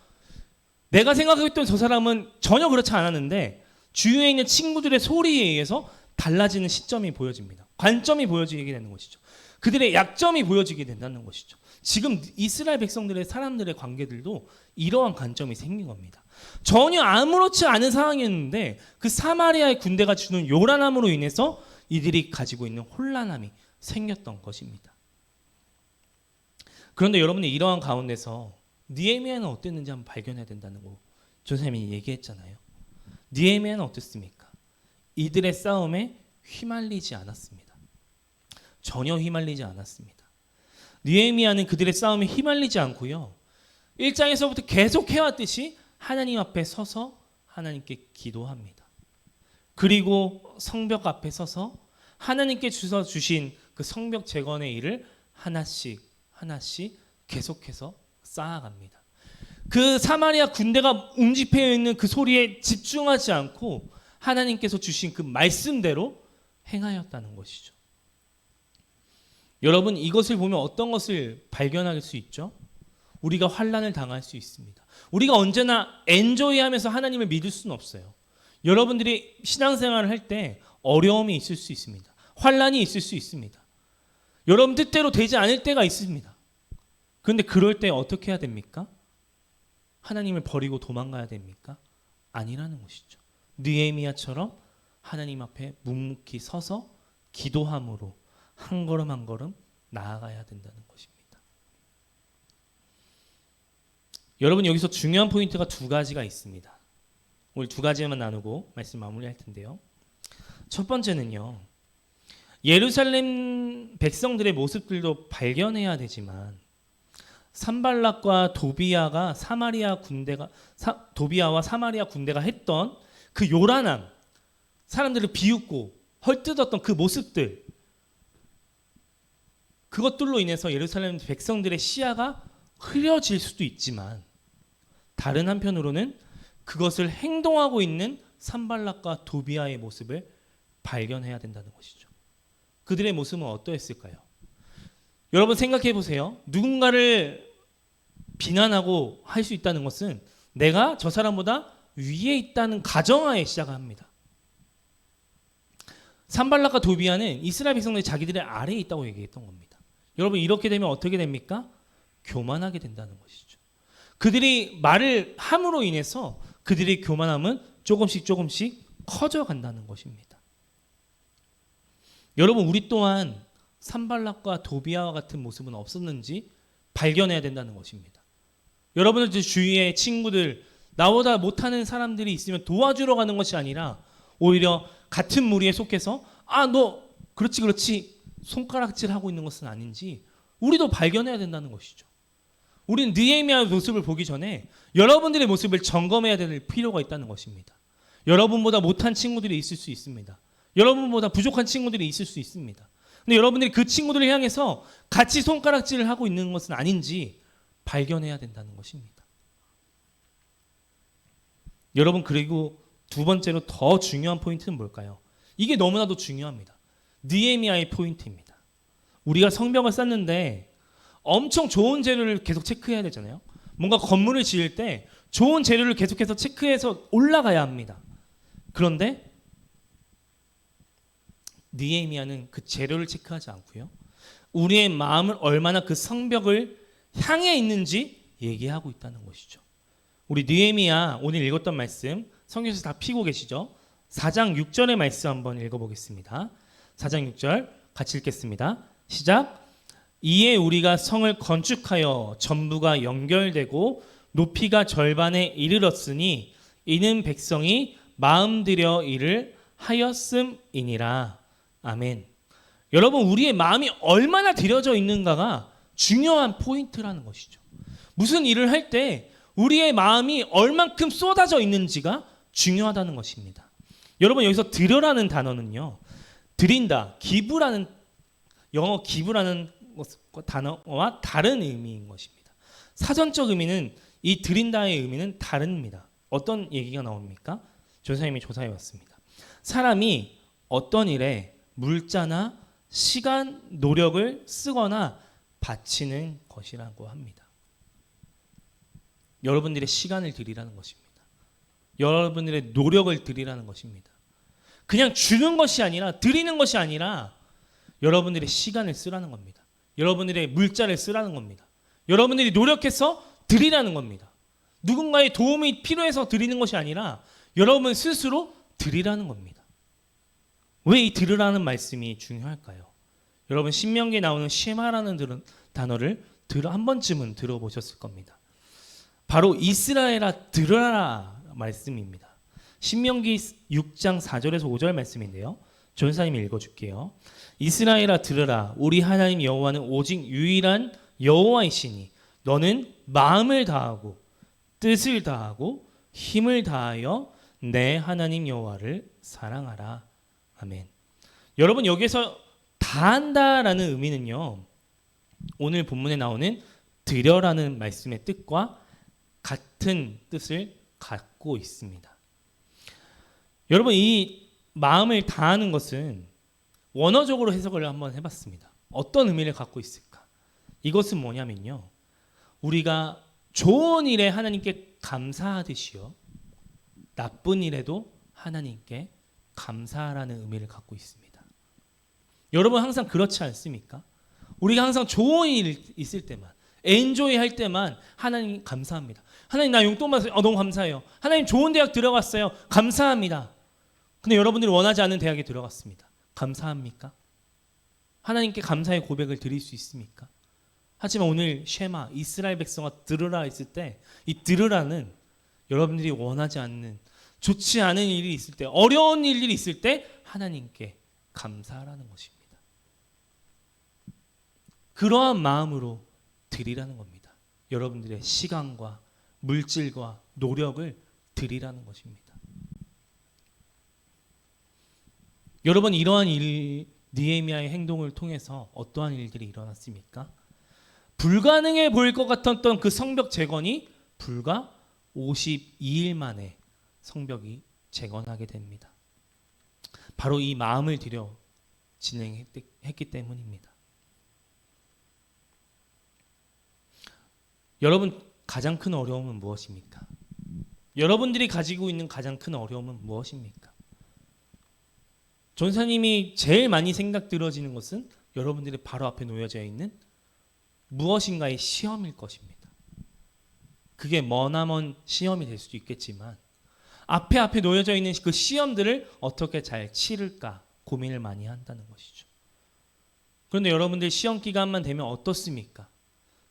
내가 생각했던 저 사람은 전혀 그렇지 않았는데 주위에 있는 친구들의 소리에 의해서 달라지는 시점이 보여집니다. 관점이 보여지게 되는 것이죠. 그들의 약점이 보여지게 된다는 것이죠. 지금 이스라엘 백성들의 사람들의 관계들도 이러한 관점이 생긴 겁니다. 전혀 아무렇지 않은 상황이었는데 그 사마리아의 군대가 주는 요란함으로 인해서 이들이 가지고 있는 혼란함이 생겼던 것입니다. 그런데 여러분이 이러한 가운데서 느헤미야는 어땠는지 한번 발견해야 된다는 거 조선님이 얘기했잖아요. 느헤미야는 어땠습니까? 이들의 싸움에 휘말리지 않았습니다. 전혀 휘말리지 않았습니다. 느헤미야는 그들의 싸움에 휘말리지 않고요. 1장에서부터 계속 해왔듯이 하나님 앞에 서서 하나님께 기도합니다. 그리고 성벽 앞에 서서 하나님께 주신 그 성벽 재건의 일을 하나씩 계속해서 쌓아갑니다. 그 사마리아 군대가 움집해 있는 그 소리에 집중하지 않고 하나님께서 주신 그 말씀대로 행하였다는 것이죠. 여러분, 이것을 보면 어떤 것을 발견할 수 있죠? 우리가 환난을 당할 수 있습니다. 우리가 언제나 엔조이하면서 하나님을 믿을 수는 없어요. 여러분들이 신앙생활을 할 때 어려움이 있을 수 있습니다. 환난이 있을 수 있습니다. 여러분 뜻대로 되지 않을 때가 있습니다. 그런데 그럴 때 어떻게 해야 됩니까? 하나님을 버리고 도망가야 됩니까? 아니라는 것이죠. 느헤미야처럼 하나님 앞에 묵묵히 서서 기도함으로 한 걸음 한 걸음 나아가야 된다는 것입니다. 여러분, 여기서 중요한 포인트가 두 가지가 있습니다. 오늘 두 가지만 나누고 말씀 마무리할 텐데요. 첫 번째는요, 예루살렘 백성들의 모습들도 발견해야 되지만 산발락과 도비아와 사마리아 군대가 했던 그 요란함, 사람들을 비웃고 헐뜯었던 그 모습들, 그것들로 인해서 예루살렘 백성들의 시야가 흐려질 수도 있지만 다른 한편으로는 그것을 행동하고 있는 산발락과 도비아의 모습을 발견해야 된다는 것이죠. 그들의 모습은 어떠했을까요? 여러분 생각해 보세요. 누군가를 비난하고 할 수 있다는 것은 내가 저 사람보다 위에 있다는 가정하에 시작합니다. 산발락과 도비아는 이스라엘 백성들이 자기들의 아래에 있다고 얘기했던 겁니다. 여러분, 이렇게 되면 어떻게 됩니까? 교만하게 된다는 것이죠. 그들이 말을 함으로 인해서 그들의 교만함은 조금씩 커져간다는 것입니다. 여러분, 우리 또한 산발락과 도비아와 같은 모습은 없었는지 발견해야 된다는 것입니다. 여러분들 주위에 친구들, 나보다 못하는 사람들이 있으면 도와주러 가는 것이 아니라 오히려 같은 무리에 속해서 너 그렇지 손가락질하고 있는 것은 아닌지 우리도 발견해야 된다는 것이죠. 우리는 느헤미야의 모습을 보기 전에 여러분들의 모습을 점검해야 될 필요가 있다는 것입니다. 여러분보다 못한 친구들이 있을 수 있습니다. 여러분보다 부족한 친구들이 있을 수 있습니다. 근데 여러분들이 그 친구들을 향해서 같이 손가락질을 하고 있는 것은 아닌지 발견해야 된다는 것입니다. 여러분, 그리고 두 번째로 더 중요한 포인트는 뭘까요? 이게 너무나도 중요합니다. 느헤미야의 포인트입니다. 우리가 성벽을 쌓는데 엄청 좋은 재료를 계속 체크해야 되잖아요. 뭔가 건물을 지을 때 좋은 재료를 계속해서 체크해서 올라가야 합니다. 그런데 느헤미야는 그 재료를 체크하지 않고요, 우리의 마음을 얼마나 그 성벽을 향해 있는지 얘기하고 있다는 것이죠. 우리 느헤미야 오늘 읽었던 말씀 성경에서 다 피고 계시죠? 4장 6절의 말씀 한번 읽어보겠습니다. 4장 6절 같이 읽겠습니다. 시작. 이에 우리가 성을 건축하여 전부가 연결되고 높이가 절반에 이르렀으니 이는 백성이 마음 들여 일을 하였음이니라. 아멘. 여러분, 우리의 마음이 얼마나 들여져 있는가가 중요한 포인트라는 것이죠. 무슨 일을 할 때 우리의 마음이 얼만큼 쏟아져 있는지가 중요하다는 것입니다. 여러분, 여기서 드려라는 단어는요, 드린다, 기부라는, 영어 기부라는 단어와 다른 의미인 것입니다. 사전적 의미는, 이 드린다의 의미는 다릅니다. 어떤 얘기가 나옵니까? 조사님이 조사해 왔습니다. 사람이 어떤 일에 물자나 시간, 노력을 쓰거나 바치는 것이라고 합니다. 여러분들의 시간을 드리라는 것입니다. 여러분들의 노력을 드리라는 것입니다. 그냥 주는 것이 아니라, 드리는 것이 아니라 여러분들의 시간을 쓰라는 겁니다. 여러분들의 물자를 쓰라는 겁니다. 여러분들이 노력해서 드리라는 겁니다. 누군가의 도움이 필요해서 드리는 것이 아니라 여러분 스스로 드리라는 겁니다. 왜 이 들으라는 말씀이 중요할까요? 여러분 신명기에 나오는 쉐마라는 단어를 한 번쯤은 들어보셨을 겁니다. 바로 이스라엘아 들으라 말씀입니다. 신명기 6장 4절에서 5절 말씀인데요. 전사님이 읽어줄게요. 이스라엘아 들으라. 우리 하나님 여호와는 오직 유일한 여호와이시니 너는 마음을 다하고 뜻을 다하고 힘을 다하여 내 하나님 여호와를 사랑하라. 아멘. 여러분 여기서 다한다라는 의미는요. 오늘 본문에 나오는 드려라는 말씀의 뜻과 같은 뜻을 갖고 있습니다. 여러분 이 마음을 다하는 것은 원어적으로 해석을 한번 해봤습니다. 어떤 의미를 갖고 있을까? 이것은 뭐냐면요. 우리가 좋은 일에 하나님께 감사하듯이요. 나쁜 일에도 하나님께 감사하라는 의미를 갖고 있습니다. 여러분 항상 그렇지 않습니까? 우리가 항상 좋은 일 있을 때만, 엔조이 할 때만 하나님 감사합니다. 하나님 나 용돈 받았어요. 너무 감사해요. 하나님 좋은 대학 들어갔어요. 감사합니다. 근데 여러분들이 원하지 않는 대학에 들어갔습니다. 감사합니까? 하나님께 감사의 고백을 드릴 수 있습니까? 하지만 오늘 쉐마 이스라엘 백성아 들으라 했을 때 이 들으라는 여러분들이 원하지 않는 좋지 않은 일이 있을 때 어려운 일들이 있을 때 하나님께 감사하라는 것입니다. 그러한 마음으로 드리라는 겁니다. 여러분들의 시간과 물질과 노력을 드리라는 것입니다. 여러분 이러한 느헤미야의 행동을 통해서 어떠한 일들이 일어났습니까? 불가능해 보일 것 같았던 그 성벽 재건이 불과 52일 만에 성벽이 재건하게 됩니다. 바로 이 마음을 들여 진행했기 때문입니다. 여러분 가장 큰 어려움은 무엇입니까? 여러분들이 가지고 있는 가장 큰 어려움은 무엇입니까? 전사님이 제일 많이 생각 들어지는 것은 여러분들의 바로 앞에 놓여져 있는 무엇인가의 시험일 것입니다. 그게 머나먼 시험이 될 수도 있겠지만 앞에 놓여져 있는 그 시험들을 어떻게 잘 치를까 고민을 많이 한다는 것이죠. 그런데 여러분들 시험 기간만 되면 어떻습니까?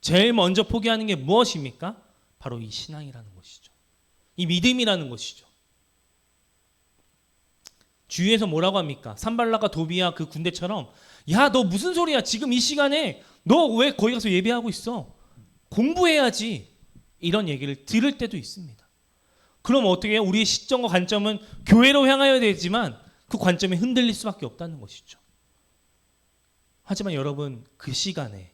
제일 먼저 포기하는 게 무엇입니까? 바로 이 신앙이라는 것이죠. 이 믿음이라는 것이죠. 주위에서 뭐라고 합니까? 산발라가 도비야 그 군대처럼 야 너 무슨 소리야 지금 이 시간에 너 왜 거기 가서 예배하고 있어? 공부해야지. 이런 얘기를 들을 때도 있습니다. 그럼 어떻게 해요? 우리의 시점과 관점은 교회로 향하여야 되지만 그 관점이 흔들릴 수밖에 없다는 것이죠. 하지만 여러분 그 시간에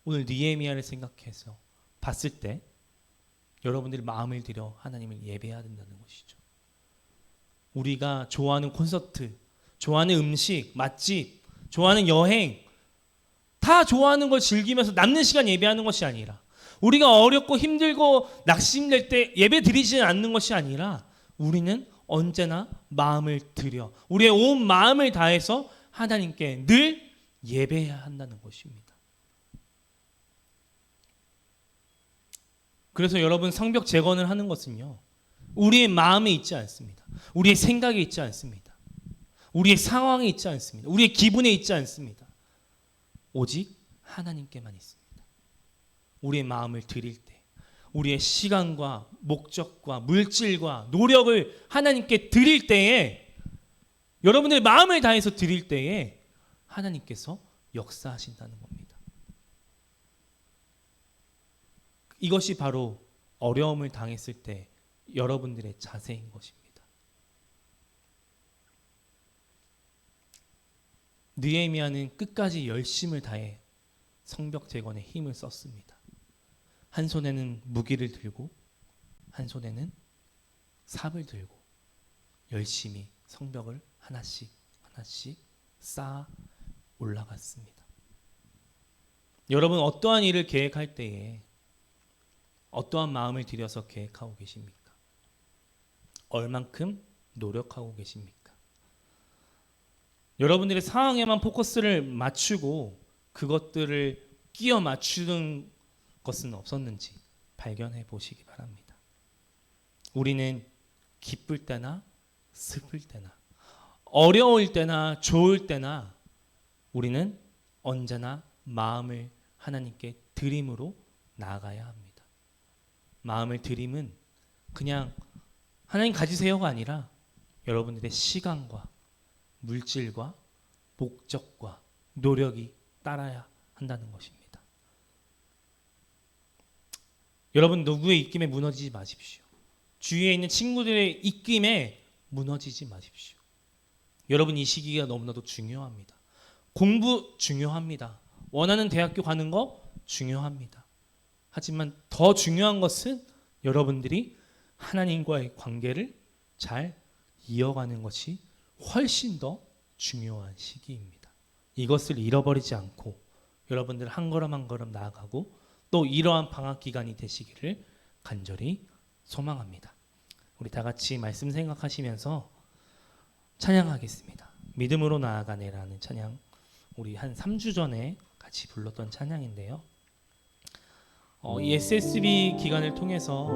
오늘 느헤미야를 생각해서 봤을 때 여러분들이 마음을 들여 하나님을 예배해야 된다는 것이죠. 우리가 좋아하는 콘서트, 좋아하는 음식, 맛집, 좋아하는 여행 다 좋아하는 걸 즐기면서 남는 시간 예배하는 것이 아니라 우리가 어렵고 힘들고 낙심될 때 예배 드리지는 않는 것이 아니라 우리는 언제나 마음을 들여 우리의 온 마음을 다해서 하나님께 늘 예배해야 한다는 것입니다. 그래서 여러분 성벽 재건을 하는 것은요. 우리의 마음에 있지 않습니다. 우리의 생각에 있지 않습니다. 우리의 상황에 있지 않습니다. 우리의 기분에 있지 않습니다. 오직 하나님께만 있습니다. 우리의 마음을 드릴 때 우리의 시간과 목적과 물질과 노력을 하나님께 드릴 때에 여러분들의 마음을 다해서 드릴 때에 하나님께서 역사하신다는 겁니다. 이것이 바로 어려움을 당했을 때 여러분들의 자세인 것입니다. 느헤미야는 끝까지 열심을 다해 성벽 재건에 힘을 썼습니다. 한 손에는 무기를 들고 한 손에는 삽을 들고 열심히 성벽을 하나씩 쌓아 올라갔습니다. 여러분 어떠한 일을 계획할 때에 어떠한 마음을 들여서 계획하고 계십니까? 얼만큼 노력하고 계십니까? 여러분들의 상황에만 포커스를 맞추고 그것들을 끼워 맞추는 것은 없었는지 발견해 보시기 바랍니다. 우리는 기쁠 때나 슬플 때나 어려울 때나 좋을 때나 우리는 언제나 마음을 하나님께 드림으로 나아가야 합니다. 마음을 드림은 그냥 하나님 가지세요가 아니라 여러분들의 시간과 물질과 목적과 노력이 따라야 한다는 것입니다. 여러분 누구의 입김에 무너지지 마십시오. 주위에 있는 친구들의 입김에 무너지지 마십시오. 여러분 이 시기가 너무나도 중요합니다. 공부 중요합니다. 원하는 대학교 가는 거 중요합니다. 하지만 더 중요한 것은 여러분들이 하나님과의 관계를 잘 이어가는 것이 훨씬 더 중요한 시기입니다. 이것을 잃어버리지 않고 여러분들 한 걸음 한 걸음 나아가고 또 이러한 방학 기간이 되시기를 간절히 소망합니다. 우리 다 같이 말씀 생각하시면서 찬양하겠습니다. 믿음으로 나아가네라는 찬양, 우리 한 3주 전에 같이 불렀던 찬양인데요. 이 SSB 기간을 통해서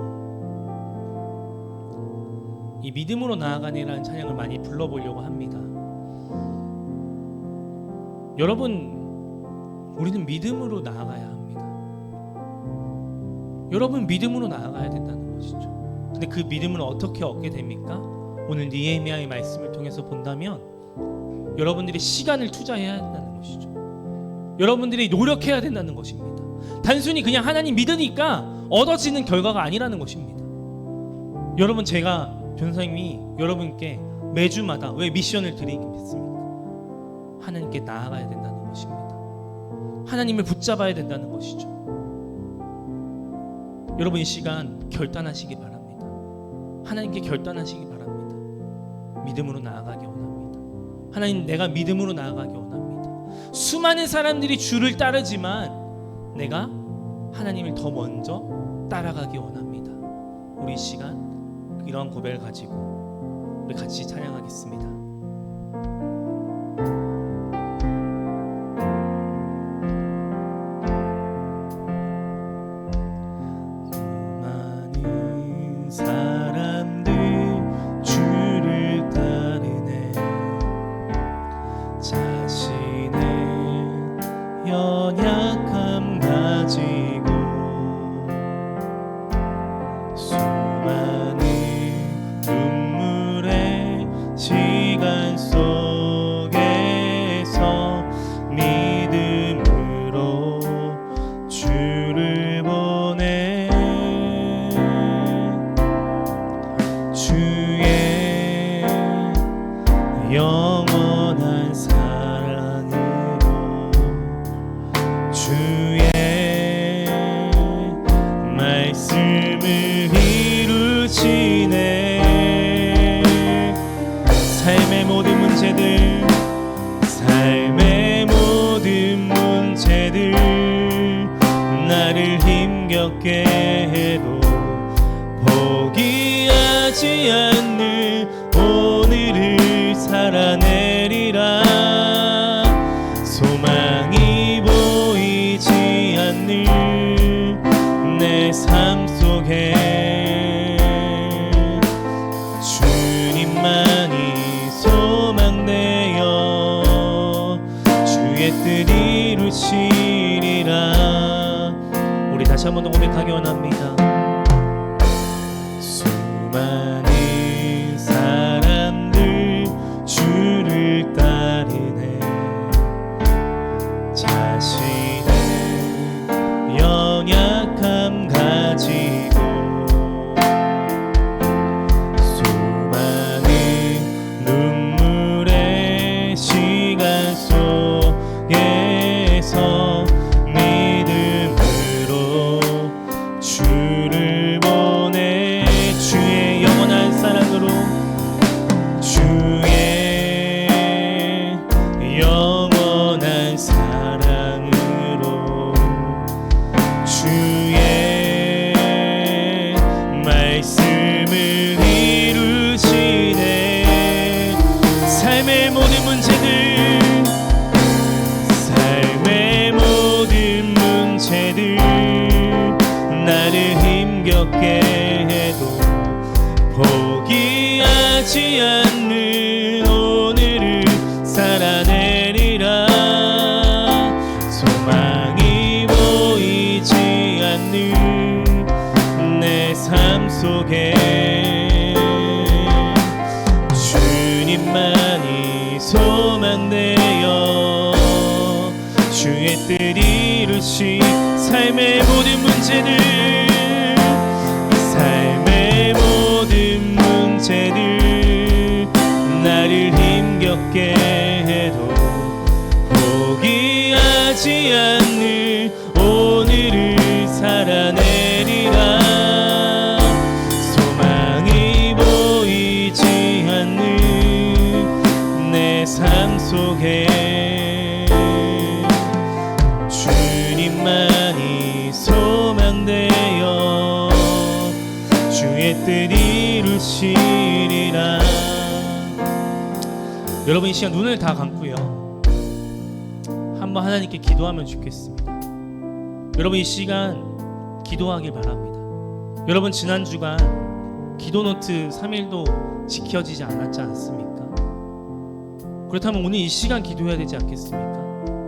이 믿음으로 나아가네라는 찬양을 많이 불러보려고 합니다. 여러분, 우리는 믿음으로 나아가야 합니다. 여러분, 믿음으로 나아가야 된다는 것이죠. 근데 그 믿음을 어떻게 얻게 됩니까? 오늘 느헤미야의 말씀을 통해서 본다면 여러분들이 시간을 투자해야 된다는 것이죠. 여러분들이 노력해야 된다는 것입니다. 단순히 그냥 하나님 믿으니까 얻어지는 결과가 아니라는 것입니다. 여러분, 제가 변호사님이 여러분께 매주마다 왜 미션을 드리겠습니까? 하나님께 나아가야 된다는 것입니다. 하나님을 붙잡아야 된다는 것이죠. 여러분 이 시간 결단하시기 바랍니다. 하나님께 결단하시기 바랍니다. 믿음으로 나아가기 원합니다. 하나님, 내가 믿음으로 나아가기 원합니다. 수많은 사람들이 주를 따르지만 내가 하나님을 더 먼저 따라가기 원합니다. 우리 이 시간 이러한 고백을 가지고 우리 같이 찬양하겠습니다. 많은 사람들 주를 따르네. 자신의 연약함 가지고 수많은 눈물의 시간 속에서 믿음으로 주를 보내. 주의 영원한 사랑으로 주의 말씀을 이루시네. 삶의 모든 문제들 나를 힘겹게 해도 포기하지 않는 오늘을 살아내리라. 소망이 보이지 않는 내 삶 속에 주님만이 소망되어 주의 뜻 이루시리라. 우리 다시 한 번 더 고백하기 원합니다. 수많은 사람들 주를 따르네. 자신의 연약함 가지고 수많은 눈물의 시간 속에서 믿음으로 주를 보내. 주의 영원한 사랑으로 주의 영원한 사랑으로 주의 삶의 모든 문제들, 삶의 모든 문제들 나를 힘겹게 해도 포기하지 않는 오늘을 살아내리라. 소망이 보이지 않는 내 삶 속에 주님만이 소망되어 주의 뜻 이루시. 삶의 모든 문제들, 삶의 모든 문제들 나를 힘겹게 해도 포기하지 않는 오늘을 살아내리라. 소망이 보이지 않는 내 삶 속에 주님만이 소망되어 주의 뜻 이루시리라. 여러분 이 시간 눈을 다 감고요, 한번 하나님께 기도하면 좋겠습니다. 여러분 이 시간 기도하길 바랍니다. 여러분 지난 주간 기도 노트 3일도 지켜지지 않았지 않습니까? 그렇다면 오늘 이 시간 기도해야 되지 않겠습니까?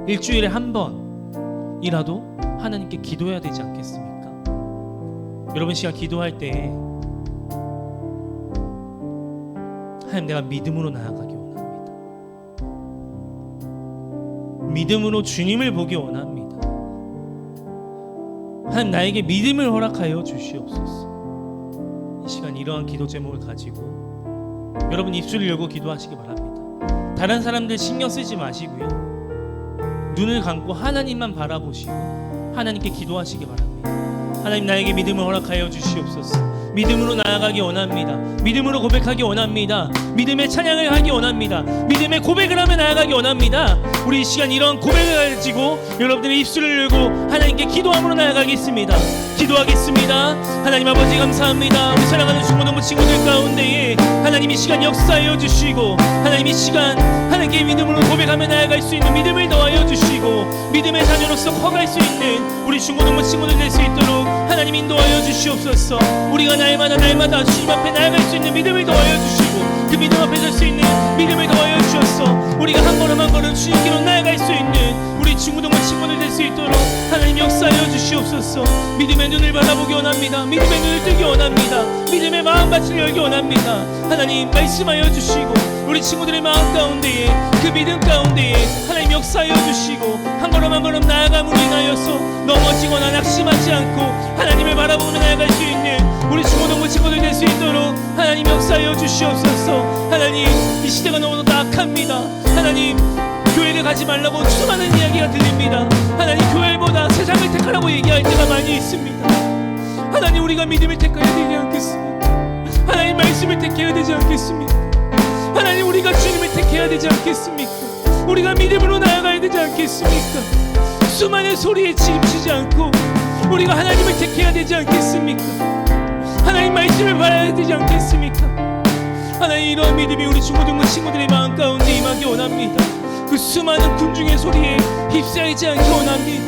일주일에 한 번이라도 하나님께 기도해야 되지 않겠습니까? 여러분 이 시간 기도할 때 하나님, 내가 믿음으로 나아가기 원합니다. 믿음으로 주님을 보기 원합니다. 하나님, 나에게 믿음을 허락하여 주시옵소서. 이 시간 이러한 기도 제목을 가지고 여러분 입술을 열고 기도하시기 바랍니다. 다른 사람들 신경 쓰지 마시고요, 눈을 감고 하나님만 바라보시고 하나님께 기도하시기 바랍니다. 하나님, 나에게 믿음을 허락하여 주시옵소서. 믿음으로 나아가기 원합니다. 믿음으로 고백하기 원합니다. 믿음의 찬양을 하기 원합니다. 믿음의 고백을 하며 나아가기 원합니다. 우리 이 시간 이런 고백을 가지고 여러분들의 입술을 열고 하나님께 기도함으로 나아가겠습니다. 기도하겠습니다. 하나님 아버지 감사합니다. 우리 사랑하는 중고등부 친구들 가운데에 하나님 이 시간 역사하여 주시고, 하나님 이 시간 하나님께 믿음으로 고백하며 나아갈 수 있는 믿음을 더하여 주시고, 믿음의 자녀로서 커갈 수 있는 우리 중고등부 친구들 될 수 있도록 하나님 인도하여 주시옵소서. 우리가 날마다 주님 앞에 나아갈 수 있는 믿음을 더하여 주시고, 그 믿음 앞에 설 수 있는 믿음을 더하여 주셔서 우리가 한 걸음 한 걸음 주님께로 나아갈 수 있는 우리 중고등부 친구들 될 수 있도록 하나님 역사하여 주시옵소서. 믿음의 눈을 바라보기 원합니다. 믿음의 눈을 뜨기 원합니다. 믿음의 마음밭을 열기 원합니다. 하나님 말씀하여 주시고, 우리 친구들의 마음 가운데에 그 믿음 가운데에 하나님 역사하여 주시고, 한 걸음 한 걸음 나아감으로 인하여서 넘어지거나 낙심하지 않고 하나님을 바라보며 나아갈 수 있는 우리 중고등부 친구들 될 수 있도록 하나님 역사하여 주시옵소서. 하나님 이 시대가 너무나도 악합니다. 하나님 교회를 가지 말라고 수많은 이야기가 들립니다. 하나님 교회보다 세상을 택하라고 얘기할 때가 많이 있습니다. 하나님 우리가 믿음을 택해야 되지 않겠습니까? 하나님 말씀을 택해야 되지 않겠습니까? 하나님 우리가 주님을 택해야 되지 않겠습니까? 우리가 믿음으로 나아가야 되지 않겠습니까? 수많은 소리에 치우치지 않고 우리가 하나님을 택해야 되지 않겠습니까? 하나님 말씀을 바라야 되지 않겠습니까? 하나님 이러한 믿음이 우리 중고등부 친구들의 마음 가운데 임하기 원합니다. 그 수많은 군중의 소리에 휩싸이지 않기 원합니다.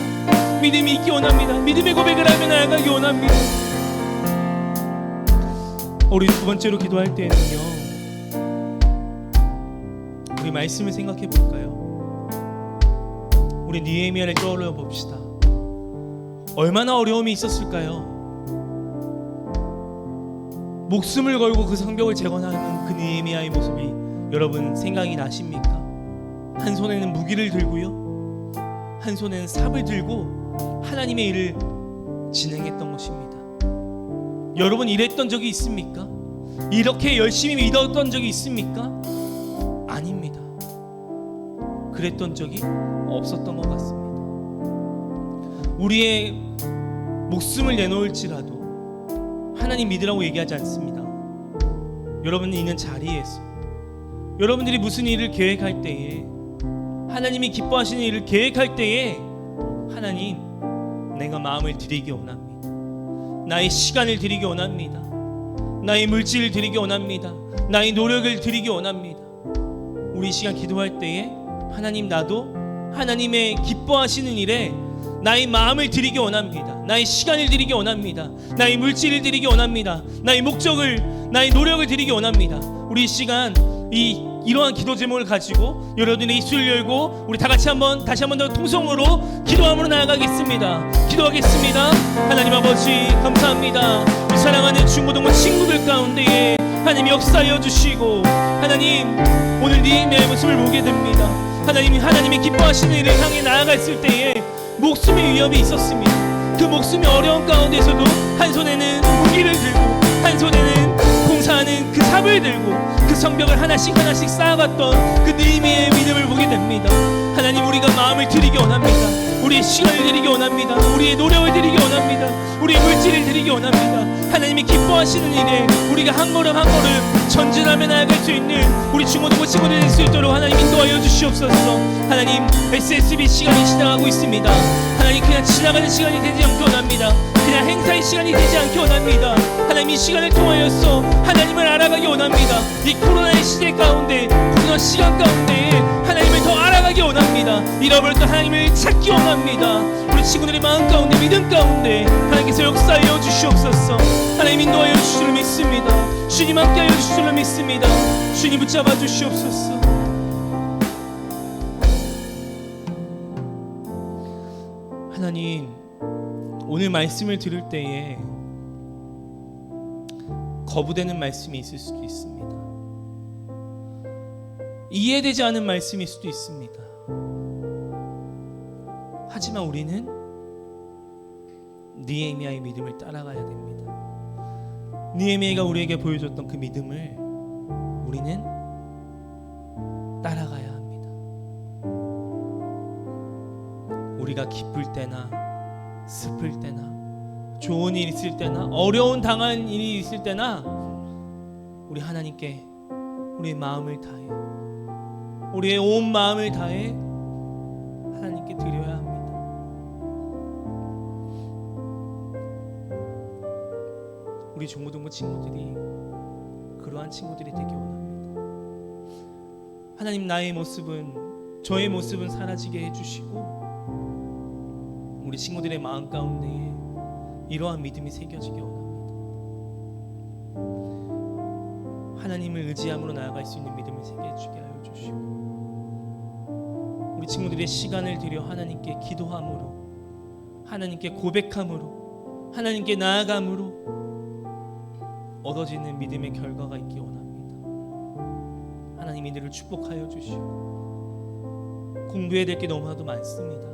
믿음이 있기 원합니다. 믿음의 고백을 하며 나아가기 원합니다. 우리 두 번째로 기도할 때는요, 우리 말씀을 생각해 볼까요? 우리 느헤미야를 떠올려 봅시다. 얼마나 어려움이 있었을까요? 목숨을 걸고 그 성벽을 재건하는 그 느헤미야의 모습이 여러분 생각이 나십니까? 한 손에는 무기를 들고요, 한 손에는 삽을 들고 하나님의 일을 진행했던 것입니다. 여러분 이랬던 적이 있습니까? 이렇게 열심히 믿었던 적이 있습니까? 아닙니다. 그랬던 적이 없었던 것 같습니다. 우리의 목숨을 내놓을지라도 하나님 믿으라고 얘기하지 않습니다. 여러분이 있는 자리에서 여러분들이 무슨 일을 계획할 때에, 하나님이 기뻐하시는 일을 계획할 때에 하나님 내가 마음을 드리기 원합니다. 나의 시간을 드리기 원합니다. 나의 물질을 드리기 원합니다. 나의 노력을 드리기 원합니다. 우리 이 시간 기도할 때에 하나님, 나도 하나님의 기뻐하시는 일에 나의 마음을 드리기 원합니다. 나의 시간을 드리기 원합니다. 나의 물질을 드리기 원합니다. 나의 목적을, 나의 노력을 드리기 원합니다. 우리 이 시간 이러한 기도 제목을 가지고 여러분의 입술을 열고 우리 다 같이 다시 한번 더 통성으로 기도함으로 나아가겠습니다. 기도하겠습니다. 하나님 아버지 감사합니다. 우리 사랑하는 중고등부 친구들 가운데에 하나님 역사하여 주시고, 하나님 오늘 니에미아의 모습을 보게 됩니다. 하나님이 기뻐하시는 일을 향해 나아갔을 때에 목숨의 위협이 있었습니다. 그 목숨의 어려운 가운데서도 한 손에는 무기를 들고 한 손에는 공사하는 그 삽을 들고 그 성벽을 하나씩 쌓아갔던 그 느헤미야의 믿음을 보게 됩니다. 하나님, 우리가 마음을 드리기 원합니다. 우리의 시간을 드리기 원합니다. 우리의 노력을 드리기 원합니다. 우리의 물질을 드리기 원합니다. 하나님이 기뻐하시는 일에 우리가 한 걸음 한 걸음 전진하며 나아갈 수 있는 우리 중고등부 친구들 될 수 있도록 하나님 인도하여 주시옵소서. 하나님, SSB 시간이 지나가고 있습니다. 하나님, 그냥 지나가는 시간이 되지 않기 원합니다. 그냥 행사의 시간이 되지 않기 원합니다. 하나님, 이 시간을 통하여서 하나님을 알아가기 원합니다. 이 코로나의 시대 가운데, 코로나 시간 가운데 하나님을 더 알아가기 원합니다. 잃어버렸던 하나님을 찾기 원합니다. 우리 친구들의 마음 가운데, 믿음 가운데 하나님께서 역사하여 주시옵소서. 하나님 인도하여 주실 줄 믿습니다. 주님 함께하여 주실 줄 믿습니다. 주님 붙잡아 주시옵소서. 하나님, 오늘 말씀을 들을 때에 거부되는 말씀이 있을 수도 있습니다. 이해되지 않은 말씀일 수도 있습니다. 하지만 우리는 느헤미야의 믿음을 따라가야 됩니다. 느헤미야가 우리에게 보여줬던 그 믿음을 우리는 따라가야 합니다. 우리가 기쁠 때나 슬플 때나 좋은 일 있을 때나 어려운 당한 일이 있을 때나 우리 하나님께 우리의 마음을 다해, 우리의 온 마음을 다해 하나님께 드려야 합니다. 우리 중고등부 친구들이 그러한 친구들이 되기 원합니다. 하나님, 나의 모습은, 저의 모습은 사라지게 해주시고 우리 친구들의 마음 가운데에 이러한 믿음이 새겨지기 원합니다. 하나님을 의지함으로 나아갈 수 있는 믿음을 새겨주게 하여 주시고, 우리 친구들의 시간을 들여 하나님께 기도함으로, 하나님께 고백함으로, 하나님께 나아감으로 얻어지는 믿음의 결과가 있기 원합니다. 하나님 이들을 축복하여 주시고, 공부해야 될 게 너무나도 많습니다.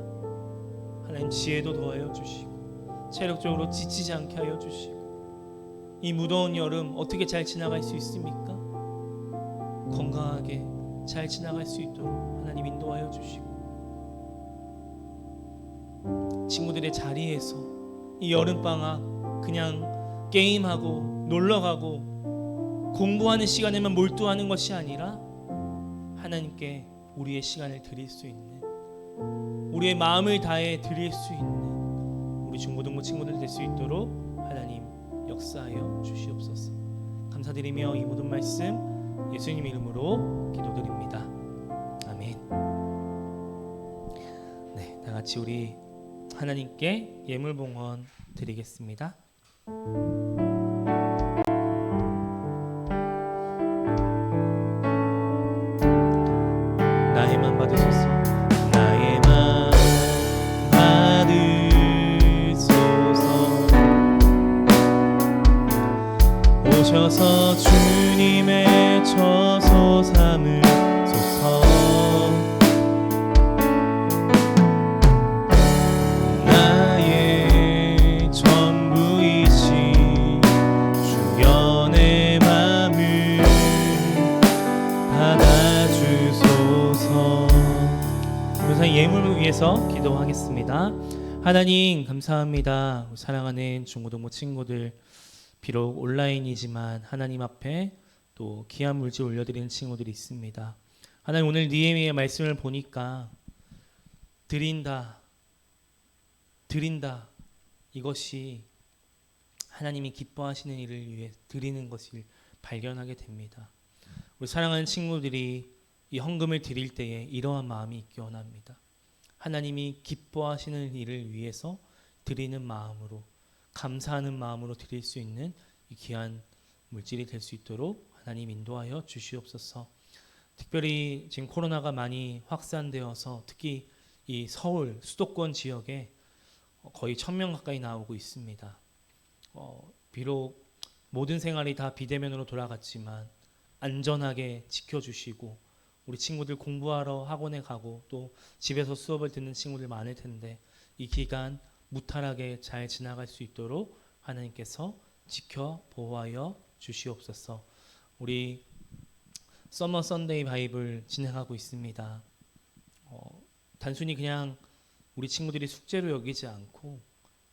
하나님 지혜도 더하여 주시고 체력적으로 지치지 않게 하여 주시고, 이 무더운 여름 어떻게 잘 지나갈 수 있습니까? 건강하게 잘 지나갈 수 있도록 하나님 인도하여 주시고, 친구들의 자리에서 이 여름방학 그냥 게임하고 놀러가고 공부하는 시간에만 몰두하는 것이 아니라 하나님께 우리의 시간을 드릴 수 있는, 우리의 마음을 다해 드릴 수 있는 우리 중고등부 친구들 될 수 있도록 하나님 역사하여 주시옵소서. 감사드리며 이 모든 말씀 예수님 이름으로 기도드립니다. 아멘. 네, 다 같이 우리 하나님께 예물봉헌 드리겠습니다. 나의 맘 받으소서. 나의 맘 받으소서. 오셔서 주님의 처소 삼으소서. 나의 전부이신 주여 내 맘을 받아주소서. 우선 예물을 위해서 기도하겠습니다. 하나님 감사합니다. 사랑하는 중고등부 친구들, 비록 온라인이지만 하나님 앞에 또 귀한 물질 올려드리는 친구들이 있습니다. 하나님, 오늘 느헤미야의 말씀을 보니까 드린다 이것이 하나님이 기뻐하시는 일을 위해 드리는 것을 발견하게 됩니다. 우리 사랑하는 친구들이 이 헌금을 드릴 때에 이러한 마음이 있기 원합니다. 하나님이 기뻐하시는 일을 위해서 드리는 마음으로, 감사하는 마음으로 드릴 수 있는 이 귀한 물질이 될 수 있도록 하나님 인도하여 주시옵소서. 특별히 지금 코로나가 많이 확산되어서 특히 이 서울 수도권 지역에 거의 1,000명 가까이 나오고 있습니다. 비록 모든 생활이 다 비대면으로 돌아갔지만 안전하게 지켜주시고, 우리 친구들 공부하러 학원에 가고 또 집에서 수업을 듣는 친구들 많을 텐데 이 기간 무탈하게 잘 지나갈 수 있도록 하나님께서 지켜 보호하여 주시옵소서. 우리 서머 선데이 바이블 진행하고 있습니다. 단순히 그냥 우리 친구들이 숙제로 여기지 않고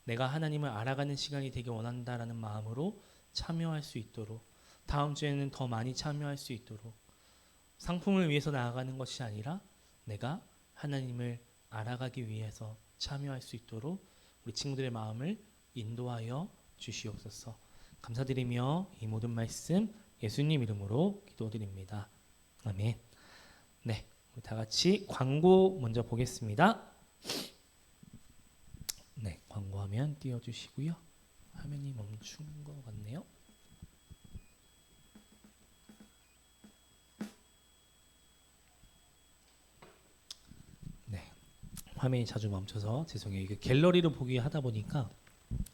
내가 하나님을 알아가는 시간이 되기 원한다라는 마음으로 참여할 수 있도록, 다음 주에는 더 많이 참여할 수 있도록, 상품을 위해서 나아가는 것이 아니라 내가 하나님을 알아가기 위해서 참여할 수 있도록 우리 친구들의 마음을 인도하여 주시옵소서. 감사드리며 이 모든 말씀 예수님 이름으로 기도드립니다. 아멘. 네, 우리 다 같이 광고 먼저 보겠습니다. 네, 광고 화면 띄워주시고요. 화면이 멈춘 것 같네요. 네, 화면이 자주 멈춰서 죄송해요. 이게 갤러리로 보기 하다 보니까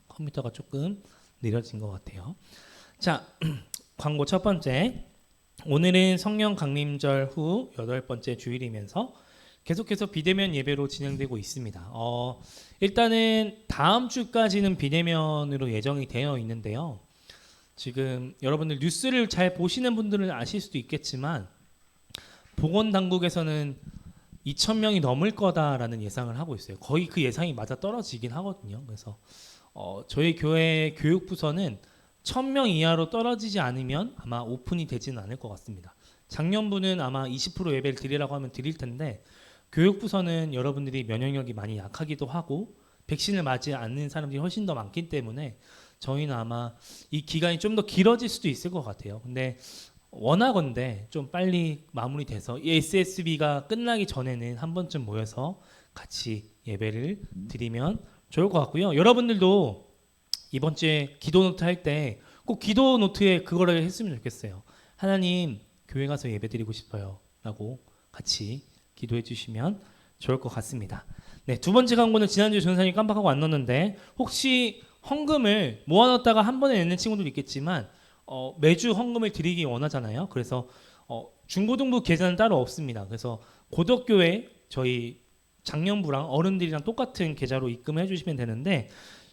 컴퓨터가 조금 느려진 것 같아요. 자, 광고 첫 번째. 오늘은 성령 강림절 후 8번째 주일이면서 계속해서 비대면 예배로 진행되고 있습니다. 일단은 다음 주까지는 비대면으로 예정이 되어 있는데요. 지금 여러분들 뉴스를 잘 보시는 분들은 아실 수도 있겠지만 보건당국에서는 2,000명이 넘을 거다라는 예상을 하고 있어요. 거의 그 예상이 맞아 떨어지긴 하거든요. 그래서 저희 교회 교육부서는 1,000명 이하로 떨어지지 않으면 아마 오픈이 되지는 않을 것 같습니다. 작년부는 아마 20% 예배를 드리라고 하면 드릴 텐데 교육부서는 여러분들이 면역력이 많이 약하기도 하고 백신을 맞지 않는 사람들이 훨씬 더 많기 때문에 저희는 아마 이 기간이 좀 더 길어질 수도 있을 것 같아요. 근데 원하건대 좀 빨리 마무리돼서 이 SSB가 끝나기 전에는 한 번쯤 모여서 같이 예배를 드리면 좋을 것 같고요. 여러분들도 이번 주에 기도 노트 할 때 꼭 기도 노트에 그거를 했으면 좋겠어요. 하나님, 교회 가서 예배 드리고 싶어요 라고 같이 기도해 주시면 좋을 것 같습니다. 네, 두 번째 광고는 지난주에 전사님 깜빡하고 안 넣었는데 혹시 헌금을 모아놨다가 한 번에 내는 친구도 있겠지만 매주 헌금을 드리기 원하잖아요. 그래서 중고등부 계좌는 따로 없습니다. 그래서 고덕교회 저희 장년부랑 어른들이랑 똑같은 계좌로 입금해 주시면 되는데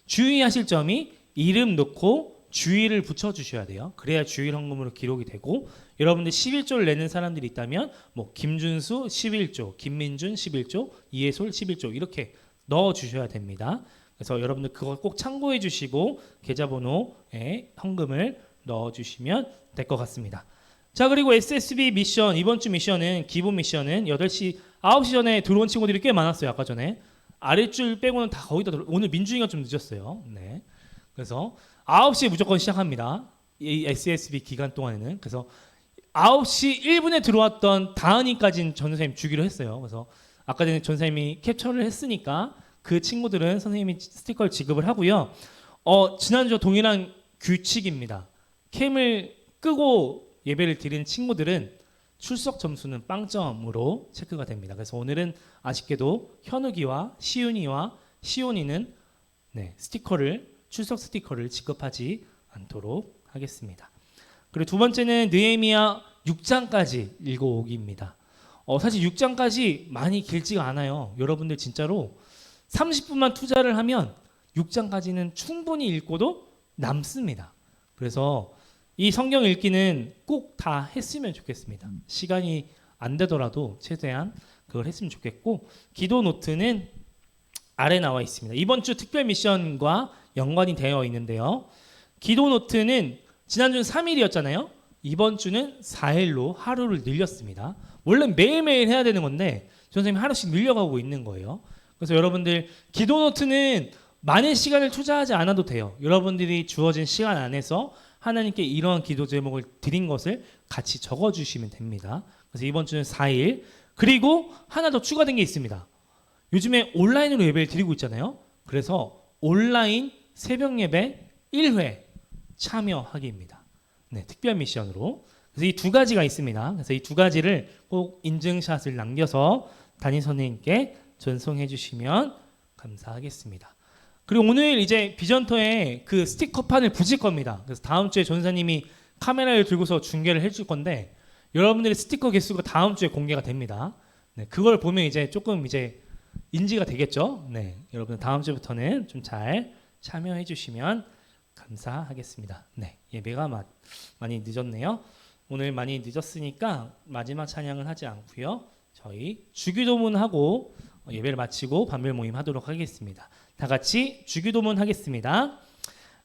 주의하실 점이 이름 넣고 주의를 붙여주셔야 돼요. 그래야 주일 헌금으로 기록이 되고 여러분들 11조를 내는 사람들이 있다면 뭐 김준수 11조, 김민준 11조, 이해솔 11조 이렇게 넣어주셔야 됩니다. 그래서 여러분들 그거 꼭 참고해 주시고 계좌번호에 헌금을 넣어주시면 될 것 같습니다. 자, 그리고 SSB 미션, 이번 주 미션은 기본 미션은 8시, 9시 전에 들어온 친구들이 꽤 많았어요. 아까 전에 아랫줄 빼고는 다 거의 다 오늘 민중이가 좀 늦었어요. 네, 그래서 9시에 무조건 시작합니다. 이 SSB 기간 동안에는. 그래서 9시 1분에 들어왔던 다은이까지는 전 선생님 주기로 했어요. 그래서 아까 전에 전 선생님이 캡처를 했으니까 그 친구들은 선생님이 스티커를 지급을 하고요. 지난주와 동일한 규칙입니다. 캠을 끄고 예배를 드리는 친구들은 출석 점수는 빵점으로 체크가 됩니다. 그래서 오늘은 아쉽게도 현욱이와 시윤이와 시온이는 출석 스티커를 지급하지 않도록 하겠습니다. 그리고 두 번째는 느헤미야 6장까지 읽어오기입니다. 사실 6장까지 많이 길지가 않아요. 여러분들 진짜로 30분만 투자를 하면 6장까지는 충분히 읽고도 남습니다. 그래서 이 성경 읽기는 꼭 다 했으면 좋겠습니다. 시간이 안 되더라도 최대한 그걸 했으면 좋겠고 기도 노트는 아래 나와 있습니다. 이번 주 특별 미션과 연관이 되어 있는데요. 기도 노트는 지난주는 3일이었잖아요. 이번 주는 4일로 하루를 늘렸습니다. 원래 매일매일 해야 되는 건데 선생님이 하루씩 늘려가고 있는 거예요. 그래서 여러분들 기도 노트는 많은 시간을 투자하지 않아도 돼요. 여러분들이 주어진 시간 안에서 하나님께 이러한 기도 제목을 드린 것을 같이 적어주시면 됩니다. 그래서 이번 주는 4일. 그리고 하나 더 추가된 게 있습니다. 요즘에 온라인으로 예배를 드리고 있잖아요. 그래서 온라인 새벽 예배 1회 참여하기입니다. 네, 특별 미션으로. 그래서 이 두 가지가 있습니다. 그래서 이 두 가지를 꼭 인증샷을 남겨서 담임 선생님께 전송해 주시면 감사하겠습니다. 그리고 오늘 이제 비전터에 그 스티커판을 붙일 겁니다. 그래서 다음 주에 전사님이 카메라를 들고서 중계를 해줄 건데 여러분들의 스티커 개수가 다음 주에 공개가 됩니다. 네, 그걸 보면 이제 조금 이제 인지가 되겠죠. 네, 여러분 다음 주부터는 좀 잘 참여해 주시면 감사하겠습니다. 네, 예배가 많이 늦었네요. 오늘 많이 늦었으니까 마지막 찬양은 하지 않고요. 저희 주기도문하고 예배를 마치고 반별 모임 하도록 하겠습니다. 다 같이 주기도문 하겠습니다.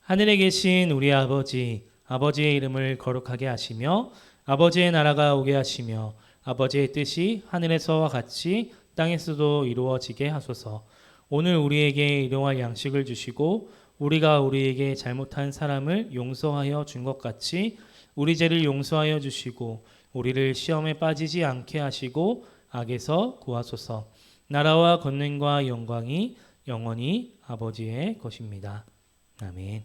하늘에 계신 우리 아버지, 아버지의 이름을 거룩하게 하시며 아버지의 나라가 오게 하시며 아버지의 뜻이 하늘에서와 같이 땅에서도 이루어지게 하소서. 오늘 우리에게 일용할 양식을 주시고 우리가 우리에게 잘못한 사람을 용서하여 준 것 같이 우리 죄를 용서하여 주시고 우리를 시험에 빠지지 않게 하시고 악에서 구하소서. 나라와 권능과 영광이 영원히 아버지의 것입니다. 아멘.